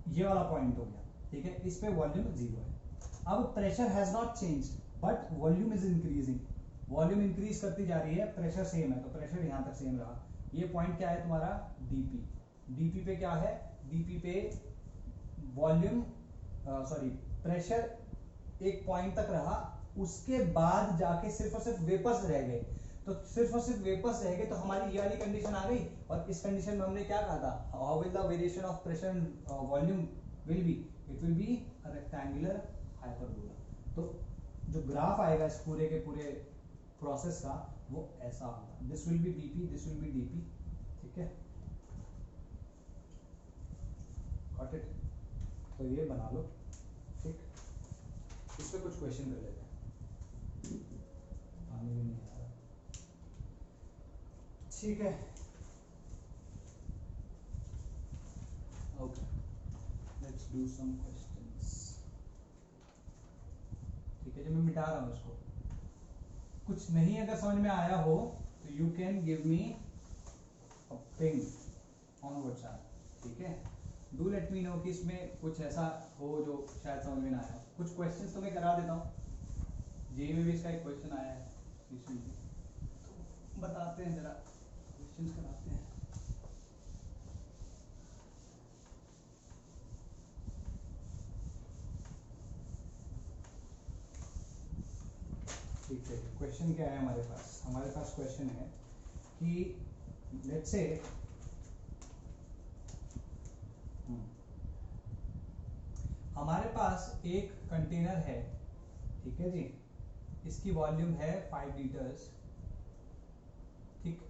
Speaker 1: ये वाला पॉइंट हो गया। ठीक है, इस पे वॉल्यूम 0 है। अब pressure has not change but volume is increasing, volume increase करती जा रही है, प्रेशर सेम है, तो प्रेशर यहाँ तक सेम रहा। ये पॉइंट क्या है तुम्हारा, DP पे क्या है, DP पे वॉल्यूम प्रेशर एक पॉइंट तक रहा, उसके बाद जाके सिर्फ और सिर्फ वेपर्स रह गए। तो सिर्फ और सिर्फ वेपर्स रह गए तो हमारी ये वाली कंडीशन आ गई, और इस कंडीशन में हमने क्या कहा था, how will the variation of pressure and volume will be, it will be a rectangular hyperbola. तो जो ग्राफ आएगा इस पूरे के पूरे प्रोसेस का वो ऐसा होगा, this will B BP, this will B DP। ठीक है, गॉट इट। तो ये बना लो, ठीक। इस पे कुछ क्वेश्चन कर लेते हैं, पानी भी नहीं आ रहा, ठीक है। Okay, let's do some questions. ठीक है, जो मैं मिटा रहा हूँ इसको, कुछ नहीं अगर समझ में आया हो तो you can give me a ping on WhatsApp, ठीक है। डू लेट मी नो कि इसमें कुछ ऐसा हो जो शायद समझ में ना आया। कुछ क्वेश्चंस तो मैं करा देता हूँ, जेई में भी इसका एक क्वेश्चन आया है रिसेंटली, तो बताते हैं, जरा क्वेश्चंस कराते हैं। ठीक है, क्वेश्चन क्या है हमारे पास? हमारे पास क्वेश्चन है कि लेट्स से हमारे पास एक कंटेनर है, ठीक है जी, इसकी वॉल्यूम है 5 लीटर्स, ठीक,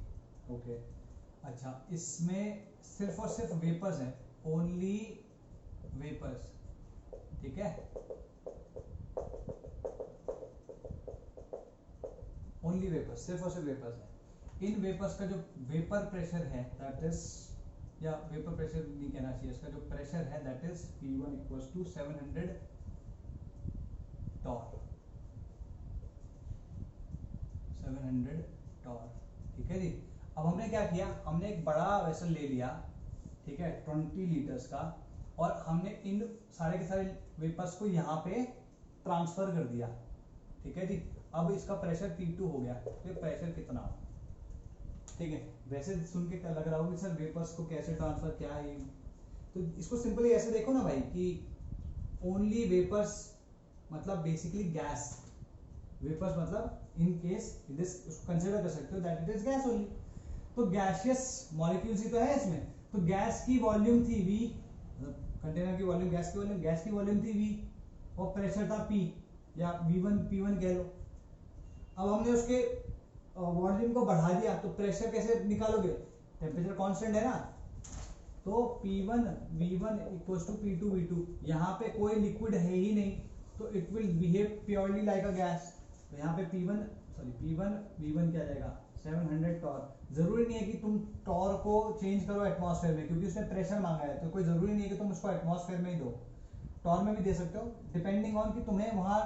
Speaker 1: ओके। अच्छा, इसमें सिर्फ और सिर्फ वेपर्स हैं, ओनली वेपर्स, ठीक है, ओनली वेपर्स, सिर्फ और सिर्फ वेपर्स हैं। इन वेपर्स का जो वेपर प्रेशर है दैट इज, या वेपर प्रेशर नहीं कहना चाहिए, इसका जो प्रेशर है that is P1 equals to 700 torr, 700 torr, ठीक है जी। अब हमने क्या किया, हमने एक बड़ा वेसल ले लिया, ठीक है, 20 लीटर्स का, और हमने इन सारे के सारे वेपर्स को यहाँ पे ट्रांसफर कर दिया, ठीक है जी। अब इसका प्रेशर P2 हो गया, तो ये प्रेशर कितना हो, ठीक है। वैसे सुन के क्या लग रहा हो कि सर वेपर्स को कैसे ट्रांसफर, क्या है, तो इसको सिंपली ऐसे देखो ना भाई कि ओनली वेपर्स मतलब बेसिकली गैस, वेपर्स मतलब इन केस दिस कंसीडर कर सकते हो that it is gas only. तो गैसियस मॉलिक्यूल्स ही तो है इसमें, तो गैस की वॉल्यूम थी V, कंटेनर की वॉल्यूम, गैस की वॉल्यूम थी V, और प्रेशर था P या V1 P1 कह लो। अब हमने उसके वॉल्यूम को बढ़ा दिया, तो प्रेशर कैसे निकालोगे, टेम्परेचर कांस्टेंट है ना, तो P1 V1 equals to P2 V2, यहाँ पे कोई लिक्विड है ही नहीं, तो it will behave purely like a gas. तो यहाँ पे P1 V1 क्या जाएगा 700 टॉर। जरूरी नहीं है कि तुम टॉर को चेंज करो एटमॉस्फेयर में, क्योंकि उसने प्रेशर मांगा है, तो कोई जरूरी नहीं है कि तुम उसको एटमॉस्फेयर में ही दो, टॉर में भी दे सकते हो, डिपेंडिंग ऑन कि तुम्हें वहां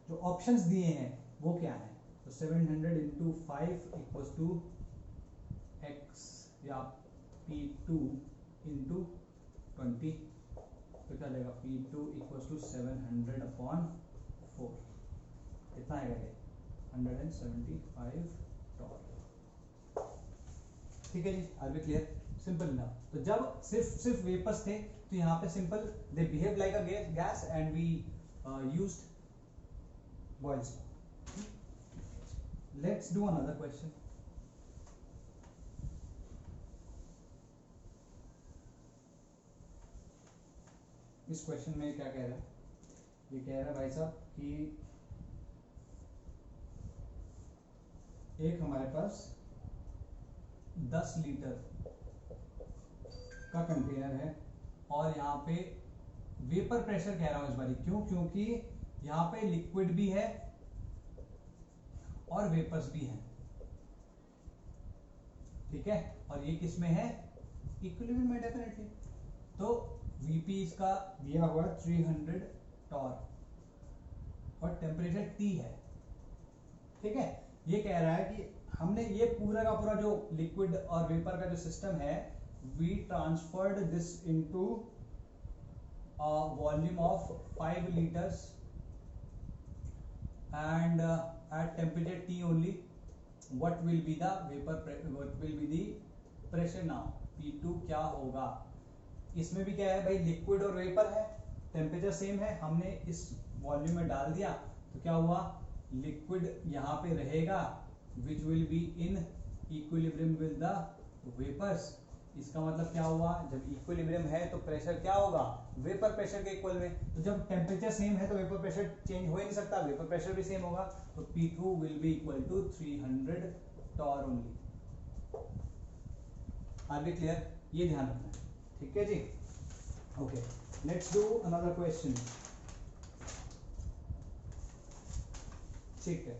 Speaker 1: जो ऑप्शंस दिए हैं वो क्या है। तो 700 इंटू 5 इक्वल्स टू x या P2 इंटू 20, तो क्या जाएगा P2 इक्वल्स टू 700 अपॉन 4, कितना आएगा ये 175 टॉर, ठीक है जी। आर बी क्लियर, सिंपल ना। तो जब सिर्फ वेपर्स थे तो यहाँ पे simple they behave like a gas and we used Boyle's. Let's do another question. इस क्वेश्चन में क्या कह रहा है, ये कह रहा है भाई साहब कि एक हमारे पास 10 लीटर का कंटेनर है, और यहाँ पे वेपर प्रेशर कह रहा हूं इस बारी, क्यों, क्योंकि यहाँ पे लिक्विड भी है और वेपर्स भी हैं, ठीक है, और ये किस में है, इक्विलिब्रियम में डेफिनेटली। तो Vp इसका दिया हुआ 300 टॉर और टेम्परेचर T है, ठीक है। ये कह रहा है कि हमने ये पूरा का पूरा जो लिक्विड और वेपर का जो सिस्टम है, we transferred this into volume of 5 litres and at temperature T only, what will be the what will be the pressure now, P2 क्या होगा। इसमें भी क्या है भाई, लिक्विड और वेपर है, टेम्परेचर सेम है, हमने इस वॉल्यूम में डाल दिया, तो क्या हुआ, लिक्विड यहाँ पे रहेगा which will be in equilibrium with the vapors। इसका मतलब क्या हुआ, जब इक्विलिब्रियम है तो प्रेशर क्या होगा, वेपर प्रेशर के इक्वल में, तो जब टेम्परेचर सेम है तो वेपर प्रेशर चेंज हो ही नहीं सकता, वेपर प्रेशर भी सेम होगा, तो P2 will be equal to 300 torr only. Are be clear, ये ध्यान रखना है, ठीक है जी। Okay, let's do another question. ठीक है,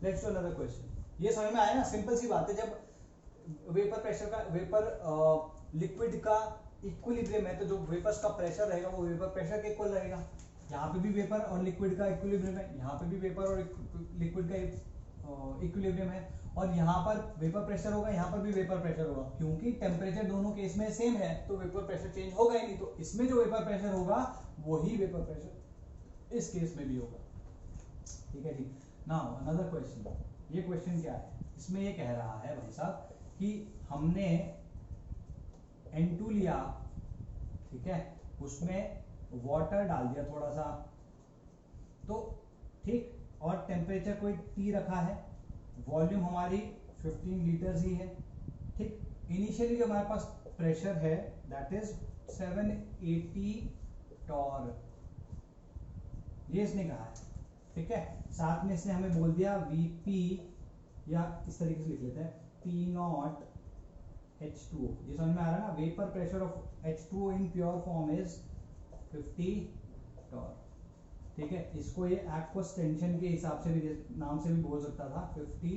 Speaker 1: लेट्स डू अनदर क्वेश्चन। ये समझ में आया ना, सिंपल सी बात है। जब वेपर प्रेशर का वेपर लिक्विड का इक्विलिब्रियम है तो जो वेपर्स का प्रेशर रहेगा वो वेपर प्रेशर के इक्वल रहेगा। यहाँ पे भी वेपर और लिक्विड का इक्विलिब्रियम है, यहाँ पे भी वेपर और लिक्विड का इक्विलिब्रियम है, और यहाँ पर वेपर प्रेशर होगा, यहाँ पर भी वेपर प्रेशर होगा। क्योंकि टेम्परेचर दोनों केस में सेम है तो वेपर प्रेशर चेंज होगा ही नहीं। तो इसमें जो वेपर प्रेशर होगा वही वेपर प्रेशर इस केस में भी होगा। ठीक है जी। Now another question. ये क्वेश्चन क्या है, इसमें ये कह रहा है भाई साहब कि हमने N2 लिया, ठीक है, उसमें वाटर डाल दिया थोड़ा सा, तो ठीक, और टेम्परेचर कोई T रखा है, वॉल्यूम हमारी 15 लीटर्स ही है, ठीक। इनिशियली जो हमारे पास प्रेशर है दैट इज 780 टॉर, ये इसने कहा है, ठीक है। साथ में इसने हमें बोल दिया Vp, या इस तरीके से लिख लेते हैं P0 H2O। ये समझ में आ रहा है ना, vapour pressure of H2O in pure form is 50 torr, ठीक है। इसको ये एक्वस टेंशन के हिसाब से भी, नाम से भी बोल सकता था 50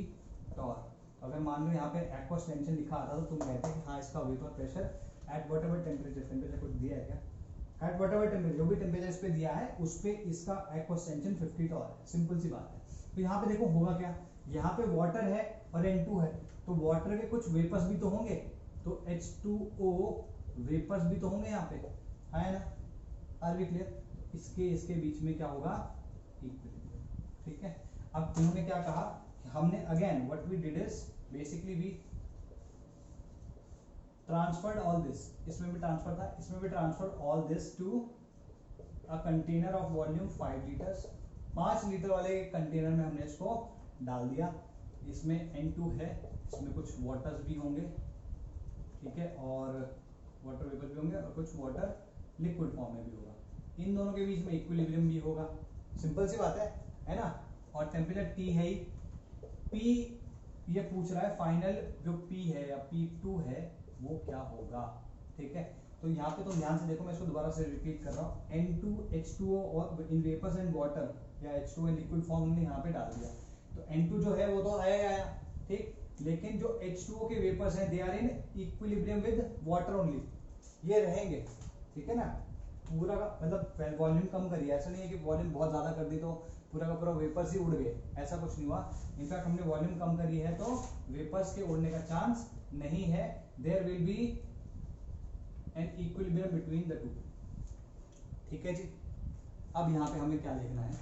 Speaker 1: टॉर। अगर मान लो यहाँ पे एक्वस टेंशन लिखा आता तो तुम कहते कि हाँ इसका vapour pressure at whatever temperature कुछ दिया है क्या, एट व्हाटएवर टेम्परेचर, जो भी टेम्परेचर इस पे दिया है उस पे इसका एक्वस टेंशन 50 टॉर है। सिंपल सी बात है। तो यहाँ पे देखो होगा क्या, यहाँ पे वाटर है और N2 है, तो वाटर के कुछ वेपर्स भी तो होंगे, तो H2O वेपर्स भी तो होंगे यहाँ पे, है ना। Are we clear? इसके बीच में क्या होगा, इक्विलिब्रियम, ठीक है। अब इन्होंने क्या कहा, हमने again what we did is basically we transferred all this, इसमें भी ट्रांसफर था, इसमें भी transferred all this to a container of volume 5 litres. 5 litre वाले कंटेनर में हमने इसको डाल दिया। इसमें N2 है, इसमें कुछ वाटर्स भी होंगे, ठीक है, और वाटर वेपर भी होंगे और कुछ वाटर लिक्विड फॉर्म में भी होगा। इन दोनों के बीच में इक्विलिब्रियम भी होगा। सिंपल सी बात है ना। और टेम्परेचर T है ही, P ये पूछ रहा है फाइनल जो P है या P2 है वो क्या होगा, ठीक है। तो यहाँ पे तो ध्यान से देखो, मैं इसको दोबारा से रिपीट कर रहा हूँ। N2 H2O और इन वेपर्स एंड वाटर या H2O इन लिक्विड फॉर्म हमने यहाँ पे डाल दिया, तो N2 जो है वो तो आया, ठीक। लेकिन जो H2O के वेपर्स हैं they are in equilibrium with water only, ये रहेंगे, ठीक है ना। पूरा का मतलब वॉल्यूम कम करिए, ऐसा नहीं है कि वॉल्यूम बहुत ज्यादा कर दी तो पूरा का पूरा वेपर्स ही उड़ गए, ऐसा कुछ नहीं हुआ। इनफैक्ट हमने वॉल्यूम कम करी है तो वेपर्स के उड़ने का चांस नहीं है। There will be an equilibrium between the two, ठीक है जी। अब यहाँ पे हमें क्या लिखना है,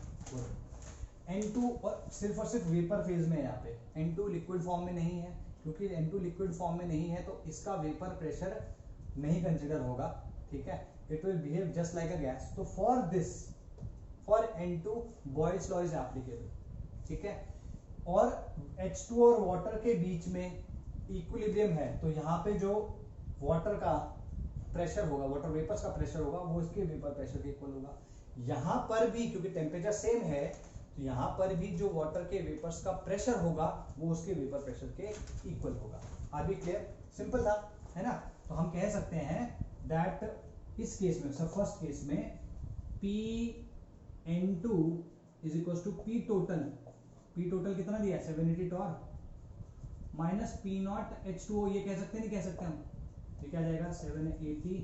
Speaker 1: N2 और सिर्फ वेपर फेज में है यहाँ पे, N2 लिक्विड फॉर्म में नहीं है, क्योंकि N2 लिक्विड फॉर्म में नहीं है तो इसका वेपर प्रेशर नहीं कंसिडर होगा, ठीक है। It will behave just like a gas. तो for this, for N2 Boyle's law is applicable, ठीक है। और H2 और वाटर के बीच में इक्विलिब्रियम है, तो यहाँ पे जो वाटर का प्रेशर होगा, वाटर वेपर्स का प्रेशर होगा वो इसके वेपर प्रेशर के इक्वल होगा। यहाँ पर भी क्योंकि टेम्परेचर सेम है तो यहाँ पर भी जो वाटर के वेपर्स का प्रेशर होगा वो उसके वेपर प्रेशर के इक्वल होगा। Are be clear? सिंपल था, है ना। तो हम कह सकते हैं दैट इस केस में, सब फर्स्ट केस में P(N2) is equal to P total, P total कितना दिया है 780 टॉर माइनस P0 H2O, ये कह सकते नहीं कह सकते हम, ये क्या जाएगा 780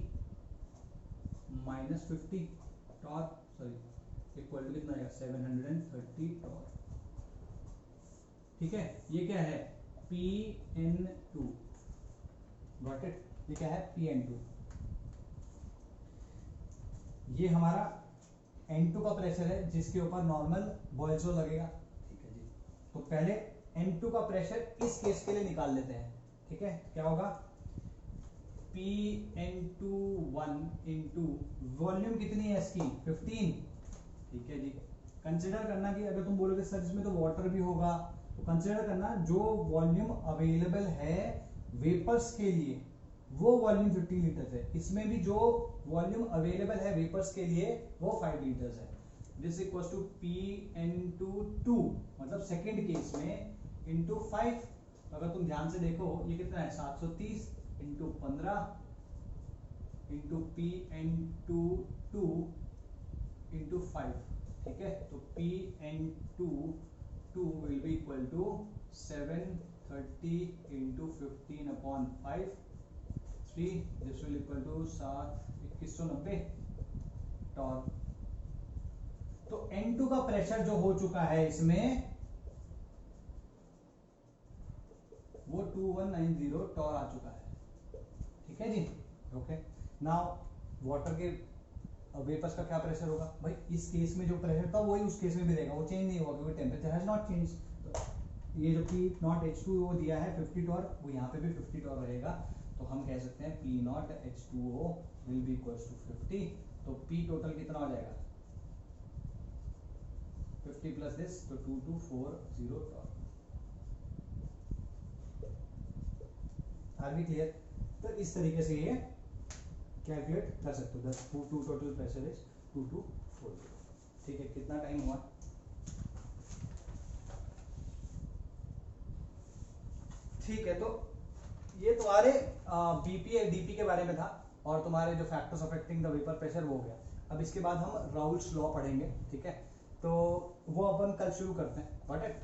Speaker 1: minus 50 torr, sorry equal to कितना आएगा 730 टॉर, ठीक है। ये क्या है Pn2, गॉट इट। ये क्या है Pn2, ये हमारा N2 का प्रेशर है जिसके ऊपर नॉर्मल बॉयल्स लॉ लगेगा, ठीक है जी। तो पहले N2 का प्रेशर इस केस के लिए निकाल लेते हैं, ठीक है। क्या होगा Pn21 इंटू वॉल्यूम कितनी है इसकी 15, ठीक है जी। कंसिडर करना कि अगर तुम बोलोगे सर इसमें तो वाटर भी होगा, तो कंसिडर करना जो वॉल्यूम अवेलेबल है वेपर्स के लिए वो वॉल्यूम 50 लीटर है, इसमें भी जो वॉल्यूम अवेलेबल है वेपर्स के लिए वो 5 लीटर्स है। दिस इक्वल्स टू Pn2 मतलब सेकेंड केस में इंटू 5। अगर तुम ध्यान से देखो ये कितना है 730 into 15 into P N two two into 5, ठीक है। तो P N two two will be equal to 730 into 15 upon 5 3, this will equal to 2190 torr. तो N2 का प्रेशर जो हो चुका है इसमें वो 2190 टॉर आ चुका है, ठीक है जी। ओके, नाउ वाटर के वेपर्स का क्या प्रेशर होगा भाई, इस केस में जो प्रेशर था वही उस केस में भी रहेगा, वो चेंज नहीं होगा क्योंकि टेम्परेचर हैज नॉट चेंज। तो ये जो P नॉट H2O वो दिया है 50 टॉर, वो यहाँ पे भी 50 टॉर रहेगा। तो हम कह सकते हैं P not H2O will be equals to 50। तो P टोटल कितना हो जाएगा 50 प्लस दिस, तो 2240 टॉर। Are be clear? तो इस तरीके से ये कैलकुलेट कर सकते हो। 2 टोटल प्रेशर इज 2240, ठीक है। कितना टाइम हुआ? ठीक है, तो ये तुम्हारे बीपी डीपी के बारे में था, और तुम्हारे जो factors affecting the vapour pressure वो हो गया। अब इसके बाद हम राउल्स लॉ पढ़ेंगे, ठीक है। तो वो अपन कल शुरू करते हैं, गॉट इट।